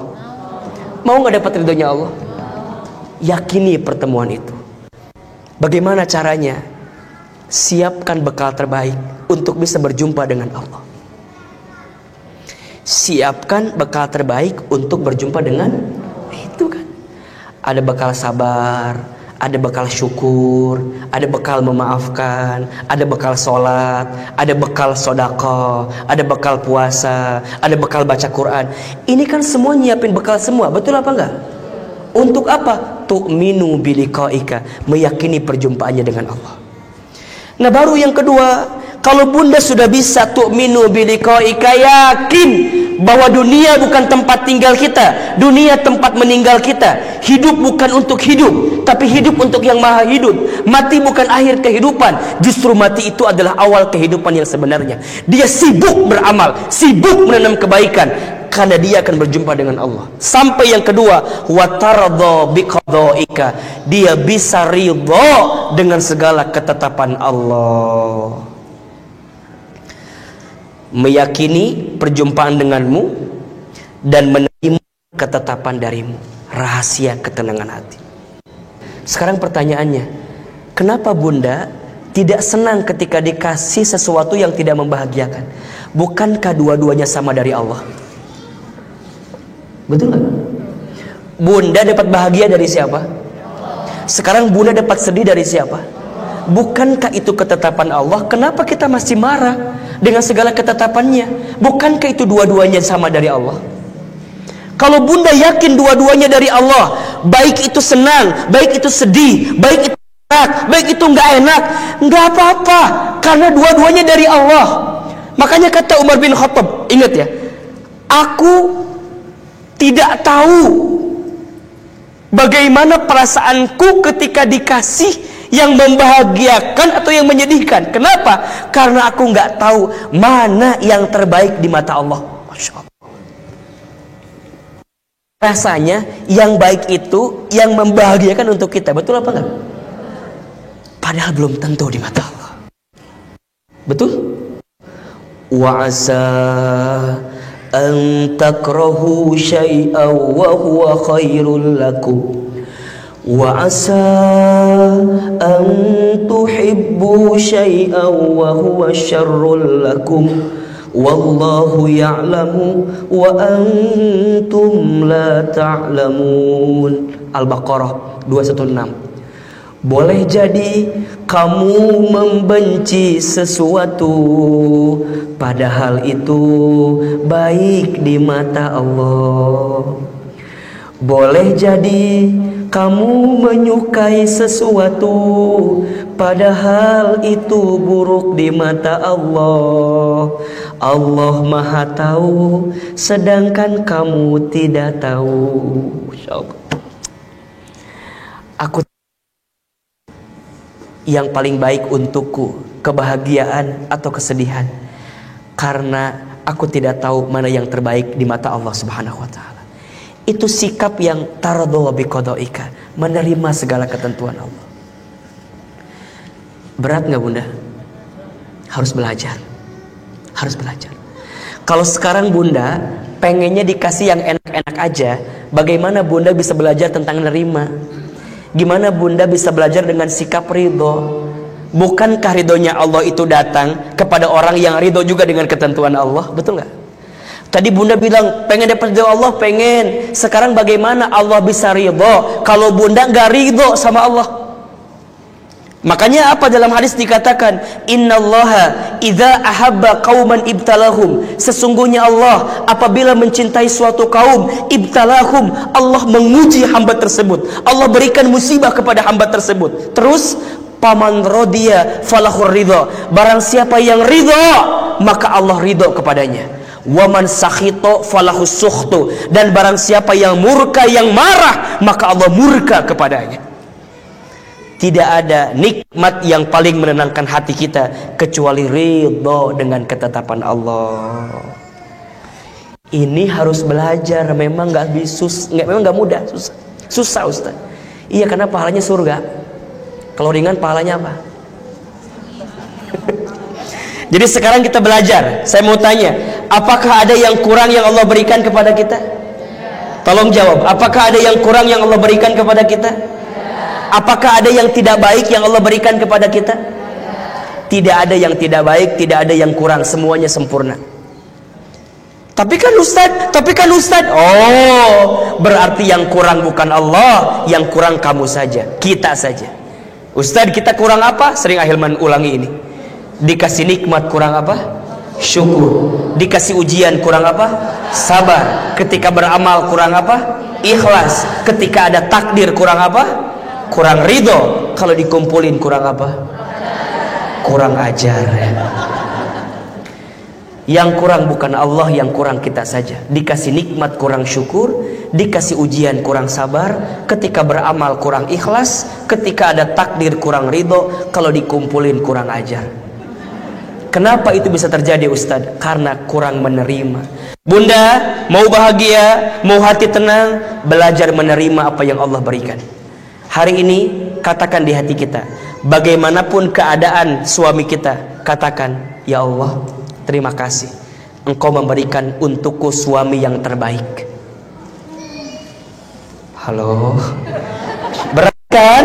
Mau gak dapat ridhonya Allah? Yakini pertemuan itu. Bagaimana caranya? Siapkan bekal terbaik untuk bisa berjumpa dengan Allah. Siapkan bekal terbaik untuk berjumpa dengan itu kan. Ada bekal sabar, ada bekal syukur, ada bekal memaafkan, ada bekal sholat, ada bekal sedekah, ada bekal puasa, ada bekal baca Quran. Ini kan semua nyiapin bekal semua, betul apa enggak? Untuk apa? Tu'minu biliqa'ika, meyakini perjumpaannya dengan Allah. Nah baru yang kedua, kalau bunda sudah bisa tu'minu biliqa'ika, yakin bahwa dunia bukan tempat tinggal kita, dunia tempat meninggal kita. Hidup bukan untuk hidup, tapi hidup untuk yang maha hidup. Mati bukan akhir kehidupan, justru mati itu adalah awal kehidupan yang sebenarnya. Dia sibuk beramal, sibuk menanam kebaikan, karena dia akan berjumpa dengan Allah. Sampai yang kedua, wa taradha biqada'ika, dia bisa ridha dengan segala ketetapan Allah. Meyakini perjumpaan denganmu dan menerima ketetapan darimu, rahasia ketenangan hati. Sekarang pertanyaannya, kenapa bunda tidak senang ketika dikasih sesuatu yang tidak membahagiakan? Bukankah dua-duanya sama dari Allah? Betul nggak? Bunda dapat bahagia dari siapa? Sekarang bunda dapat sedih dari siapa? Bukankah itu ketetapan Allah? Kenapa kita masih marah dengan segala ketetapannya? Bukankah itu dua-duanya sama dari Allah? Kalau bunda yakin dua-duanya dari Allah, baik itu senang, baik itu sedih, baik itu enak, baik itu nggak enak, nggak apa-apa, karena dua-duanya dari Allah. Makanya kata Umar bin Khattab, ingat ya, aku tidak tahu bagaimana perasaanku ketika dikasih yang membahagiakan atau yang menyedihkan. Kenapa? Karena aku nggak tahu mana yang terbaik di mata Allah. Masya Allah. Rasanya yang baik itu yang membahagiakan untuk kita. Betul apa enggak? Padahal belum tentu di mata Allah. Betul? Wa asa an takrahu syai'an wa huwa khairul lakum Wa asa an tuhibbu syai'an wa huwa syarrul lakum wallahu ya'lamu wa antum la ta'lamun. Al-Baqarah 216. Boleh jadi kamu membenci sesuatu padahal itu baik di mata Allah. Boleh jadi kamu menyukai sesuatu padahal itu buruk di mata Allah. Allah Maha tahu sedangkan kamu tidak tahu. Insyaallah. Aku yang paling baik untukku, kebahagiaan atau kesedihan, karena aku tidak tahu mana yang terbaik di mata Allah Subhanahu wa taala. Itu sikap yang taradhu bi qadaika, menerima segala ketentuan Allah. Berat enggak Bunda? Harus belajar. Harus belajar. Kalau sekarang Bunda pengennya dikasih yang enak-enak aja, bagaimana Bunda bisa belajar tentang nerima? Gimana Bunda bisa belajar dengan sikap ridho? Bukankah ridhonya Allah itu datang kepada orang yang ridho juga dengan ketentuan Allah? Betul nggak? Tadi Bunda bilang pengen dapat ridho Allah, pengen. Sekarang bagaimana Allah bisa ridho kalau Bunda nggak ridho sama Allah? Makanya apa dalam hadis dikatakan, innallaha idza ahabba qauman ibtalahum. Sesungguhnya Allah apabila mencintai suatu kaum, ibtalahum, Allah menguji hamba tersebut. Allah berikan musibah kepada hamba tersebut. Terus paman rodiya falahur ridha. Barang siapa yang ridha, maka Allah ridha kepadanya. Waman sakhito falahus sukhtu. Dan barang siapa yang murka, yang marah, maka Allah murka kepadanya. Tidak ada nikmat yang paling menenangkan hati kita kecuali ridho dengan ketetapan Allah. Ini harus belajar, memang memang nggak mudah, susah Ustaz. Iya, karena pahalanya surga. Kalau ringan pahalanya apa? Jadi sekarang kita belajar. Saya mau tanya, apakah ada yang kurang yang Allah berikan kepada kita? Tolong jawab, apakah ada yang kurang yang Allah berikan kepada kita? Apakah ada yang tidak baik yang Allah berikan kepada kita? Tidak ada yang tidak baik, tidak ada yang kurang, semuanya sempurna. Tapi kan Ustaz, oh, berarti yang kurang bukan Allah, yang kurang kamu saja, kita saja. Ustaz, kita kurang apa? Sering Ahilman ulangi ini. Dikasih nikmat kurang apa? Syukur. Dikasih ujian kurang apa? Sabar. Ketika beramal kurang apa? Ikhlas. Ketika ada takdir kurang apa? Kurang ridho. Kalau dikumpulin kurang apa? Kurang ajar ya. Yang kurang bukan Allah, yang kurang kita saja. Dikasih nikmat kurang syukur, dikasih ujian kurang sabar, ketika beramal kurang ikhlas, ketika ada takdir kurang ridho, kalau dikumpulin kurang ajar. Kenapa itu bisa terjadi Ustadz? Karena kurang menerima. Bunda, mau bahagia, mau hati tenang, belajar menerima apa yang Allah berikan. Hari ini katakan di hati kita, bagaimanapun keadaan suami kita, katakan, ya Allah, terima kasih Engkau memberikan untukku suami yang terbaik. Halo, berat kan?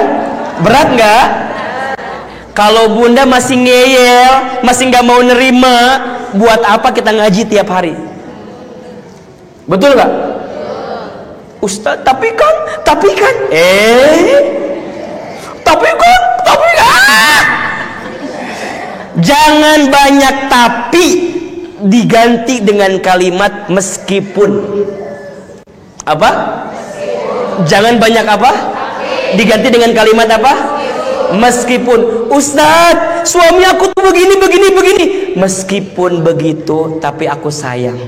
Berat nggak? Kalau Bunda masih ngeyel, masih nggak mau nerima, buat apa kita ngaji tiap hari? Betul nggak? Ustaz, tapi kan, jangan banyak tapi, diganti dengan kalimat meskipun. Apa? Jangan banyak apa? Diganti dengan kalimat apa? Meskipun. Ustaz, suami aku tuh begini. Meskipun begitu, tapi aku sayang.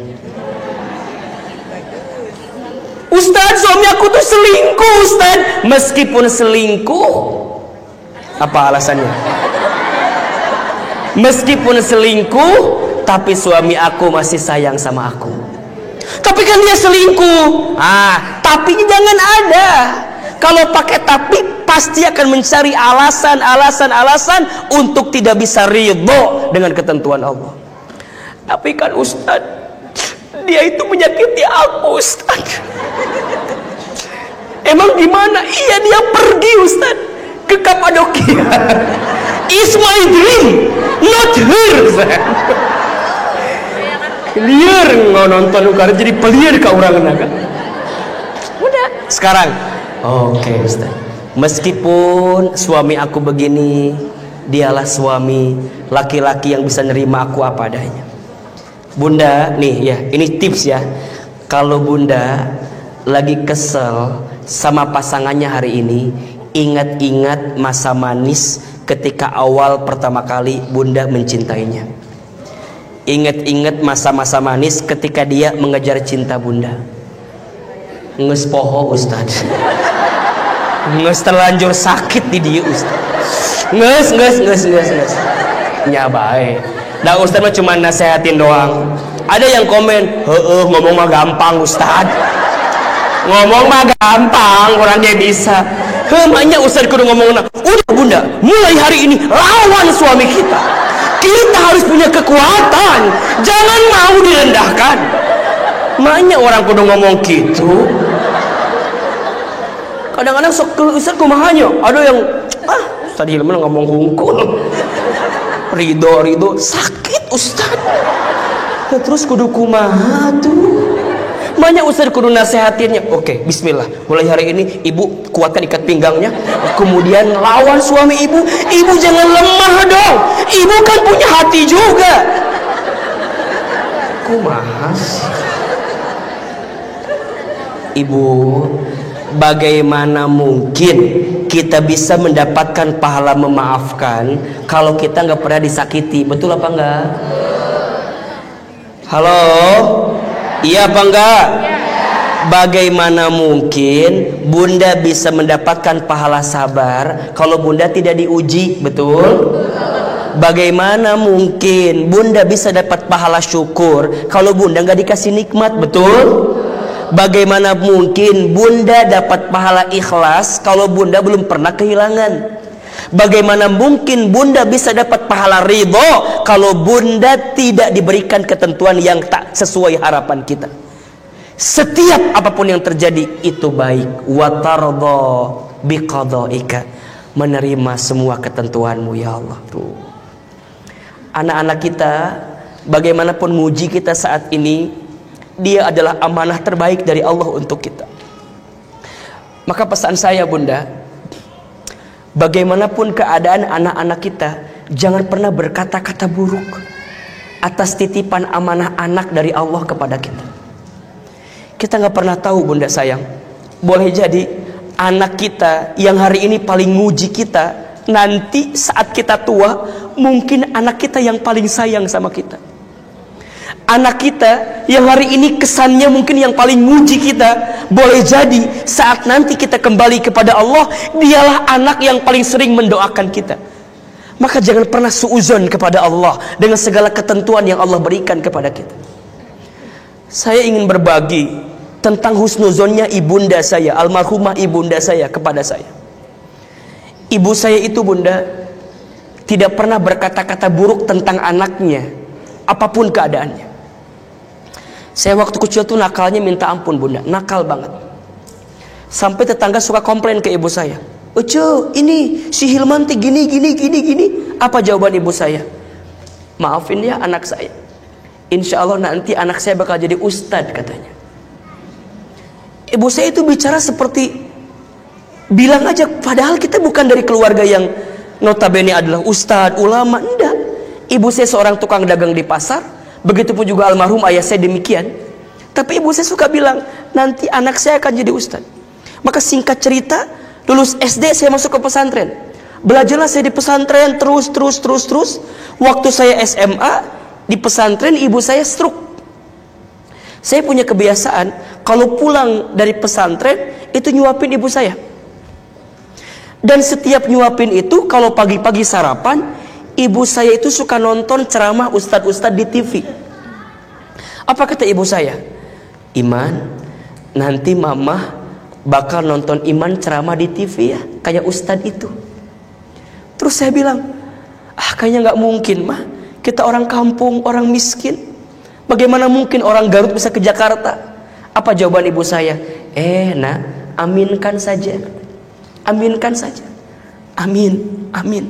Ustaz, suami aku tuh selingkuh, Ustaz. Meskipun selingkuh, apa alasannya? Meskipun selingkuh, tapi suami aku masih sayang sama aku. Tapi kan dia selingkuh. Tapinya jangan ada. Kalau pakai tapi, pasti akan mencari alasan untuk tidak bisa ridho dengan ketentuan Allah. Tapi kan Ustaz, dia itu menyakiti aku, Ustaz. Emang gimana? Iya, dia pergi Ustaz ke Kapadokia. It's my dream, not her. Liar nonton ukar jadi peliar ke orang kan. Udah sekarang oke Ustaz, meskipun suami aku begini, dialah suami laki-laki yang bisa nerima aku apa adanya. Bunda nih ya, ini tips ya. Kalau bunda lagi kesel sama pasangannya hari ini, ingat-ingat masa manis ketika awal pertama kali bunda mencintainya. Ingat-ingat masa-masa manis ketika dia mengejar cinta bunda. Nges poho Ustaz, nges terlanjur sakit di dia Ustaz. Nges nyabai. Nah Ustaz mah cuma nasehatin doang. Ada yang komen, ngomong mah gampang Ustaz, ngomong mah gampang, orang dia bisa. Makanya Ustaz kudu ngomong, udah bunda, mulai hari ini lawan suami kita. Kita harus punya kekuatan, jangan mau direndahkan. Makanya orang kudu ngomong gitu. Kadang-kadang sok ke Ustaz kumahanyo, ada yang Ustaz Hilman ngomong hungkul. Ridho sakit Ustaz. Terus kudu kumaha tuh. Makanya Ustaz kudu nasehatinnya. Oke, bismillah. Mulai hari ini ibu kuatkan ikat pinggangnya. Kemudian lawan suami ibu. Ibu jangan lemah dong. Ibu kan punya hati juga. Kumaha sih? Ibu, bagaimana mungkin kita bisa mendapatkan pahala memaafkan kalau kita nggak pernah disakiti? Betul apa enggak? Halo? Iya apa enggak? Bagaimana mungkin bunda bisa mendapatkan pahala sabar kalau bunda tidak diuji? Betul? Bagaimana mungkin bunda bisa dapat pahala syukur kalau bunda nggak dikasih nikmat? Betul? Bagaimana mungkin bunda dapat pahala ikhlas kalau bunda belum pernah kehilangan? Bagaimana mungkin bunda bisa dapat pahala ridho kalau bunda tidak diberikan ketentuan yang tak sesuai harapan kita? Setiap apapun yang terjadi itu baik. Wa tardha biqadhaika, menerima semua ketentuanmu ya Allah. Tuh. Anak-anak kita bagaimanapun muji kita saat ini, dia adalah amanah terbaik dari Allah untuk kita. Maka pesan saya bunda, bagaimanapun keadaan anak-anak kita, jangan pernah berkata-kata buruk atas titipan amanah anak dari Allah kepada kita. Kita nggak pernah tahu bunda sayang, boleh jadi anak kita yang hari ini paling muji kita, nanti saat kita tua mungkin anak kita yang paling sayang sama kita. Anak kita yang hari ini kesannya mungkin yang paling muji kita, boleh jadi saat nanti kita kembali kepada Allah, dialah anak yang paling sering mendoakan kita. Maka jangan pernah suuzon kepada Allah dengan segala ketentuan yang Allah berikan kepada kita. Saya ingin berbagi tentang husnuzonnya ibunda saya, almarhumah ibunda saya kepada saya. Ibu saya itu bunda tidak pernah berkata-kata buruk tentang anaknya, apapun keadaannya. Saya waktu kecil tuh nakalnya minta ampun bunda, nakal banget. Sampai tetangga suka komplain ke ibu saya, "Ucu, ini si Hilman teh gini. Apa jawaban ibu saya? Maafin ya anak saya. Insya Allah nanti anak saya bakal jadi ustadz," katanya. Ibu saya itu bicara seperti bilang aja, padahal kita bukan dari keluarga yang notabene adalah ustadz, ulama, enggak. Ibu saya seorang tukang dagang di pasar. Begitupun juga almarhum ayah saya demikian. Tapi ibu saya suka bilang, nanti anak saya akan jadi ustaz. Maka singkat cerita, lulus SD saya masuk ke pesantren. Belajarlah saya di pesantren terus. Waktu saya SMA di pesantren, ibu saya stroke. Saya punya kebiasaan kalau pulang dari pesantren itu nyuapin ibu saya. Dan setiap nyuapin itu kalau pagi-pagi sarapan, ibu saya itu suka nonton ceramah ustadz-ustadz di TV. Apa kata ibu saya? "Iman, nanti mama bakal nonton Iman ceramah di TV ya, kayak ustadz itu." Terus saya bilang, kayaknya nggak mungkin mah. Kita orang kampung, orang miskin. Bagaimana mungkin orang Garut bisa ke Jakarta? Apa jawaban ibu saya? Nak, aminkan saja. Aminkan saja. Amin, amin.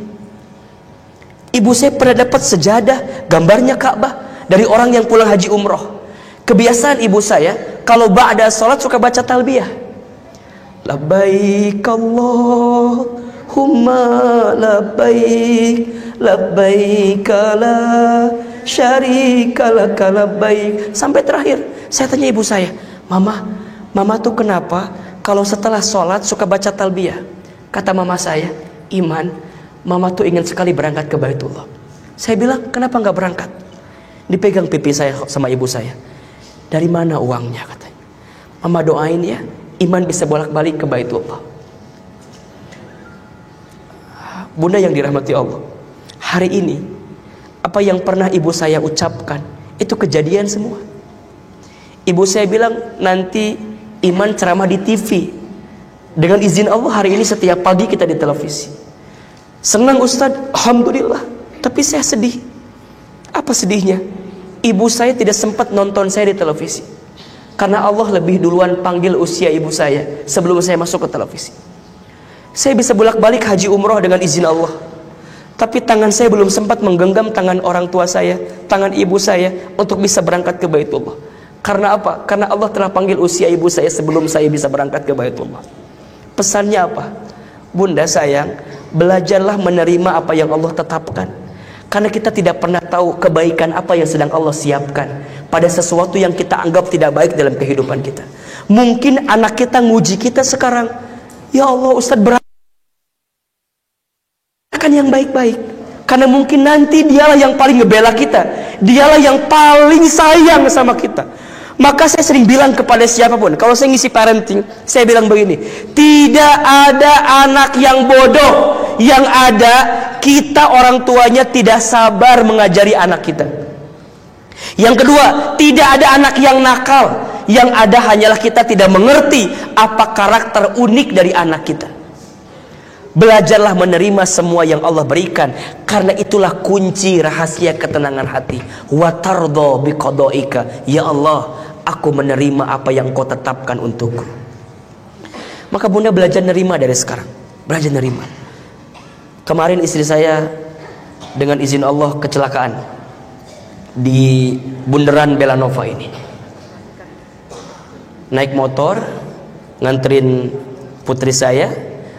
Ibu saya pernah dapat sejadah gambarnya Ka'bah dari orang yang pulang haji umroh. Kebiasaan ibu saya kalau ba'da salat suka baca talbiyah. Labbaik Allahumma labbaik, labbaik la syarika laka labbaik, sampai terakhir. Saya tanya ibu saya, mama tuh kenapa kalau setelah sholat suka baca talbiyah? Kata mama saya, Iman, mama tuh ingin sekali berangkat ke Baitullah. Saya bilang, kenapa nggak berangkat? Dipegang pipi saya sama ibu saya. Dari mana uangnya, katanya. Mama doain ya, Iman bisa bolak-balik ke Baitullah. Bunda yang dirahmati Allah, hari ini apa yang pernah ibu saya ucapkan itu kejadian semua. Ibu saya bilang, nanti Iman ceramah di TV. Dengan izin Allah hari ini setiap pagi kita di televisi. Senang Ustadz, alhamdulillah. Tapi saya sedih. Apa sedihnya? Ibu saya tidak sempat nonton saya di televisi. Karena Allah lebih duluan panggil usia ibu saya sebelum saya masuk ke televisi. Saya bisa bolak-balik haji umroh dengan izin Allah. Tapi tangan saya belum sempat menggenggam tangan orang tua saya, tangan ibu saya untuk bisa berangkat ke Baitullah. Karena apa? Karena Allah telah panggil usia ibu saya sebelum saya bisa berangkat ke Baitullah. Pesannya apa? Bunda sayang, belajarlah menerima apa yang Allah tetapkan. Karena kita tidak pernah tahu kebaikan apa yang sedang Allah siapkan pada sesuatu yang kita anggap tidak baik dalam kehidupan kita. Mungkin anak kita nguji kita sekarang, ya Allah Ustadz berakan yang baik-baik. Karena mungkin nanti dialah yang paling ngebela kita, dialah yang paling sayang sama kita. Maka saya sering bilang kepada siapapun, kalau saya ngisi parenting, saya bilang begini, tidak ada anak yang bodoh. Yang ada, kita orang tuanya tidak sabar mengajari anak kita. Yang kedua, tidak ada anak yang nakal. Yang ada hanyalah kita tidak mengerti apa karakter unik dari anak kita. Belajarlah menerima semua yang Allah berikan, karena itulah kunci rahasia ketenangan hati. Wa tardha biqadaika, ya Allah, aku menerima apa yang Kau tetapkan untukku. Maka bunda belajar nerima dari sekarang. Belajar nerima. Kemarin istri saya dengan izin Allah kecelakaan di bundaran Belanova ini. Naik motor nganterin putri saya,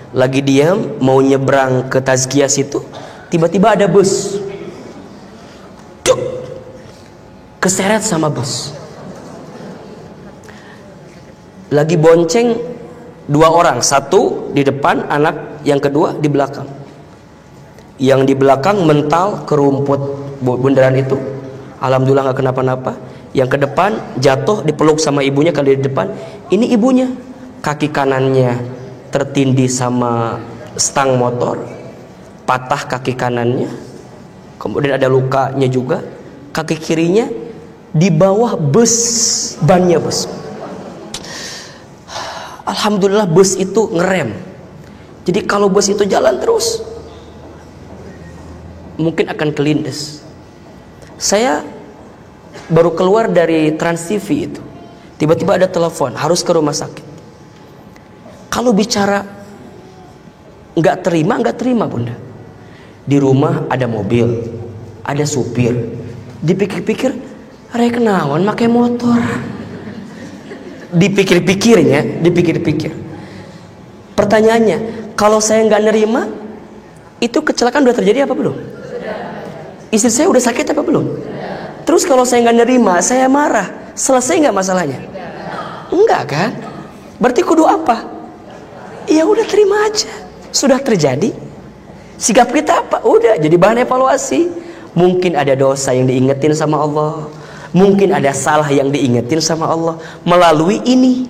lagi diam mau nyebrang ke Tazkiyah situ, tiba-tiba ada bus. Cuk! Keseret sama bus. Lagi bonceng dua orang, satu di depan, anak yang kedua di belakang. Yang di belakang mental ke rumput bundaran itu, alhamdulillah nggak kenapa-napa. Yang ke depan jatuh dipeluk sama ibunya. Kalau di depan ini ibunya, kaki kanannya tertindih sama stang motor, patah kaki kanannya, kemudian ada lukanya juga. Kaki kirinya di bawah bus, bannya bus. Alhamdulillah bus itu ngerem. Jadi kalau bus itu jalan terus, mungkin akan kelindes. Saya baru keluar dari Trans TV itu, tiba-tiba ada telepon, harus ke rumah sakit. Kalau bicara nggak terima bunda. Di rumah ada mobil, ada supir. Dipikir-pikir, rek kenawan pakai motor. Dipikir-pikirnya, dipikir-pikir. Pertanyaannya, kalau saya nggak nerima, itu kecelakaan udah terjadi apa belum? Istri saya udah sakit apa belum? Terus kalau saya nggak nerima, saya marah, selesai nggak masalahnya? Enggak kan? Berarti kudu apa? Ya udah terima aja, sudah terjadi. Sikap kita apa? Udah jadi bahan evaluasi. Mungkin ada dosa yang diingetin sama Allah, mungkin ada salah yang diingetin sama Allah melalui ini.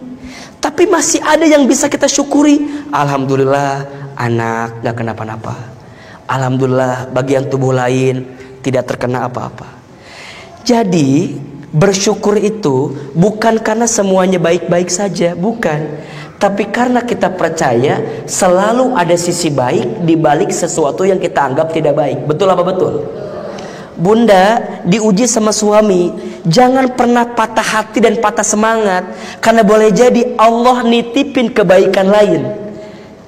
Tapi masih ada yang bisa kita syukuri. Alhamdulillah anak gak kenapa-napa. Alhamdulillah bagian tubuh lain tidak terkena apa-apa. Jadi bersyukur itu bukan karena semuanya baik-baik saja, bukan. Tapi karena kita percaya selalu ada sisi baik di balik sesuatu yang kita anggap tidak baik. Betul apa betul? Bunda diuji sama suami, jangan pernah patah hati dan patah semangat, karena boleh jadi Allah nitipin kebaikan lain.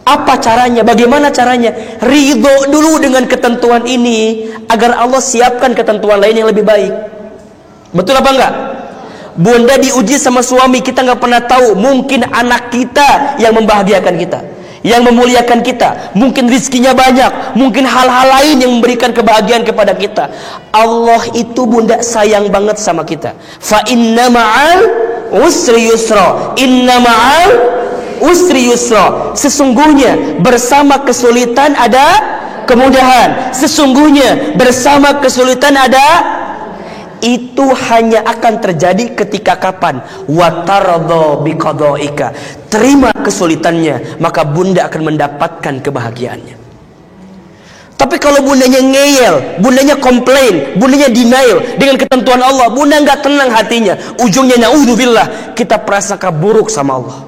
Apa caranya? Bagaimana caranya? Ridho dulu dengan ketentuan ini, agar Allah siapkan ketentuan lain yang lebih baik. Betul apa enggak? Bunda diuji sama suami, kita nggak pernah tahu, mungkin anak kita yang membahagiakan kita, yang memuliakan kita, mungkin rizkinya banyak, mungkin hal-hal lain yang memberikan kebahagiaan kepada kita. Allah itu bunda sayang banget sama kita. Fa inna ma'al usri yusra, inna ma'al usri yusra. Sesungguhnya bersama kesulitan ada kemudahan. Sesungguhnya bersama kesulitan ada. Itu hanya akan terjadi ketika kapan? Wataradho biqadhaika. Terima kesulitannya, maka bunda akan mendapatkan kebahagiaannya. Tapi kalau bundanya ngeyel, bundanya komplain, bundanya denial dengan ketentuan Allah, bunda nggak tenang hatinya. Ujungnya naudzubillah, kita prasangka buruk sama Allah.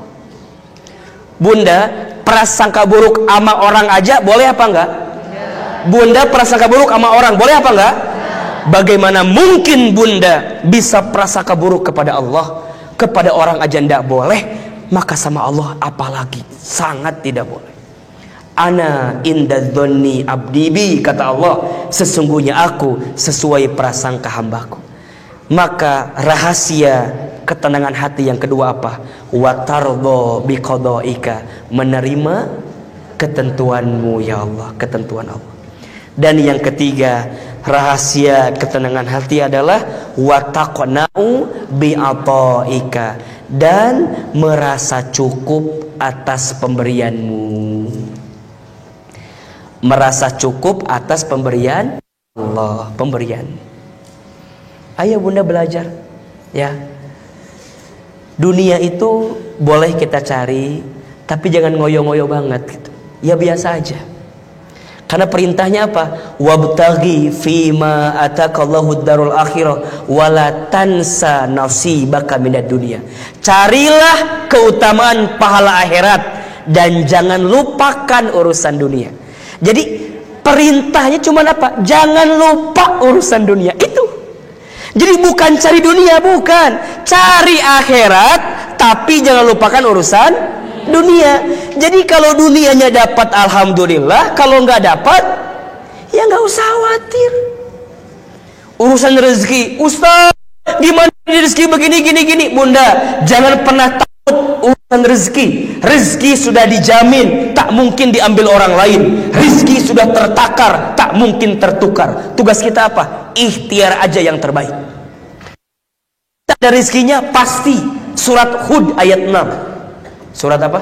Bunda prasangka buruk sama orang aja boleh apa enggak? Bunda prasangka buruk sama orang boleh apa enggak? Bagaimana mungkin bunda bisa prasangka buruk kepada Allah? Kepada orang aja tidak boleh, maka sama Allah apalagi? Sangat tidak boleh. Ana inda dzanni abdi bi, kata Allah, sesungguhnya aku sesuai prasangka hambaku. Maka rahasia ketenangan hati yang kedua apa? Watardho biqadhaika, menerima ketentuanmu ya Allah, ketentuan Allah. Dan yang ketiga, rahasia ketenangan hati adalah wataqna'u bi'ataika, dan merasa cukup atas pemberianmu. Merasa cukup atas pemberian Allah, pemberian. Ayo bunda belajar ya. Dunia itu boleh kita cari, tapi jangan ngoyo-ngoyo banget gitu. Ya biasa aja. Karena perintahnya apa? Wabtaghi fima atakallahu darul akhirah wala tansa nasibaka minad dunya. Carilah keutamaan pahala akhirat dan jangan lupakan urusan dunia. Jadi perintahnya cuma apa? Jangan lupa urusan dunia. Itu. Jadi bukan cari dunia, bukan. Cari akhirat, tapi jangan lupakan urusan dunia. Jadi kalau dunianya dapat alhamdulillah, kalau nggak dapat ya nggak usah khawatir. Urusan rezeki, Ustaz gimana rezeki begini gini. Bunda jangan pernah takut urusan rezeki. Rezeki sudah dijamin, tak mungkin diambil orang lain. Rezeki sudah tertakar, tak mungkin tertukar. Tugas kita apa? Ikhtiar aja yang terbaik. Ada rezekinya pasti. Surat Hud ayat 6. Surat apa?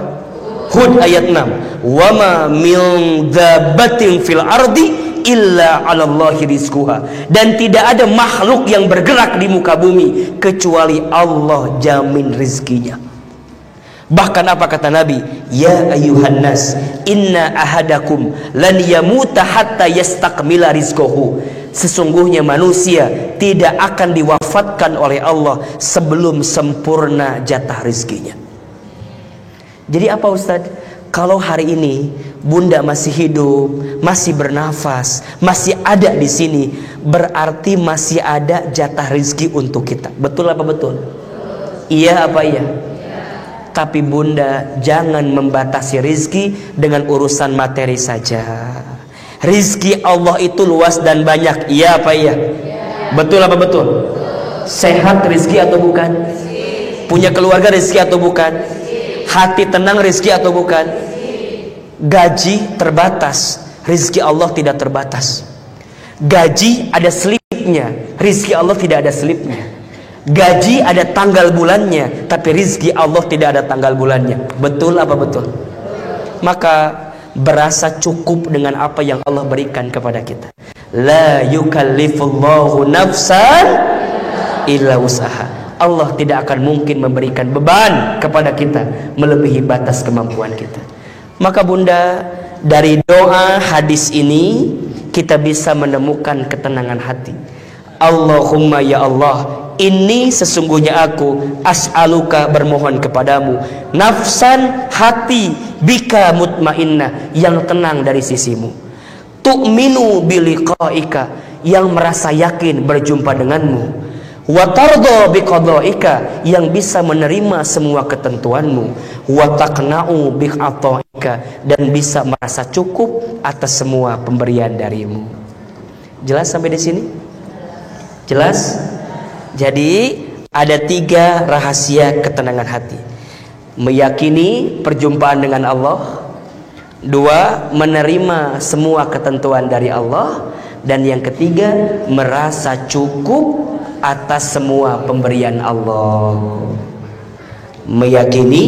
Hud ayat 6. Wama min dzabbatin fil ardi illa 'alallahi rizquha. Dan tidak ada makhluk yang bergerak di muka bumi kecuali Allah jamin rezekinya. Bahkan apa kata Nabi? Ya ayyuhan nas, inna ahadakum lan yamuta hatta yastakmila rizquhu. Sesungguhnya manusia tidak akan diwafatkan oleh Allah sebelum sempurna jatah rezekinya. Jadi apa Ustadz? Kalau hari ini bunda masih hidup, masih bernafas, masih ada di sini, berarti masih ada jatah rezeki untuk kita. Betul apa betul? Iya apa iya? Tapi bunda jangan membatasi rezeki dengan urusan materi saja. Rizki Allah itu luas dan banyak. Iya apa iya? Betul apa betul? Sehat rizki atau bukan? Punya keluarga rizki atau bukan? Hati tenang rizki atau bukan? Gaji terbatas, rizki Allah tidak terbatas. Gaji ada selipnya, rizki Allah tidak ada selipnya. Gaji ada tanggal bulannya, tapi rizki Allah tidak ada tanggal bulannya. Betul apa betul? Maka berasa cukup dengan apa yang Allah berikan kepada kita. La yukallifullahu nafsan illa wus'aha. Allah tidak akan mungkin memberikan beban kepada kita melebihi batas kemampuan kita. Maka bunda, dari doa hadis ini kita bisa menemukan ketenangan hati. Allahumma ya Allah, ini sesungguhnya aku as'aluka bermohon kepadamu nafsan hati bika mutmainnah yang tenang dari sisimu, tu'minu biliqaika yang merasa yakin berjumpa denganmu, wa tardha biqada'ika, yang bisa menerima semua ketentuanmu, wa taqna'u bi'ata'ika, dan bisa merasa cukup atas semua pemberian darimu. Jelas sampai di sini? Jelas? Jadi ada 3 rahasia ketenangan hati. Meyakini perjumpaan dengan Allah, 2 menerima semua ketentuan dari Allah, dan yang ketiga merasa cukup atas semua pemberian Allah. Meyakini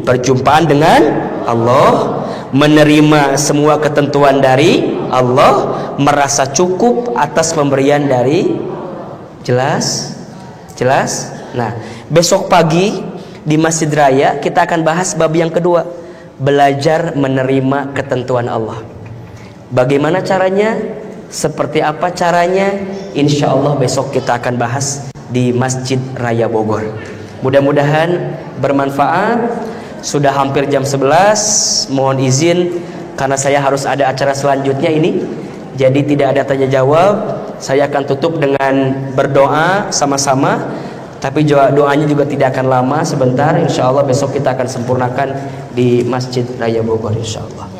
perjumpaan dengan Allah, menerima semua ketentuan dari Allah, merasa cukup atas pemberian dari. Jelas? Jelas? Nah, besok pagi di Masjid Raya kita akan bahas bab yang kedua, belajar menerima ketentuan Allah. Bagaimana caranya? Seperti apa caranya? Insya Allah besok kita akan bahas di Masjid Raya Bogor. Mudah-mudahan bermanfaat. Sudah hampir jam 11. Mohon izin karena saya harus ada acara selanjutnya ini, jadi tidak ada tanya jawab. Saya akan tutup dengan berdoa sama-sama, tapi doanya juga tidak akan lama, sebentar. Insya Allah besok kita akan sempurnakan di Masjid Raya Bogor insya Allah.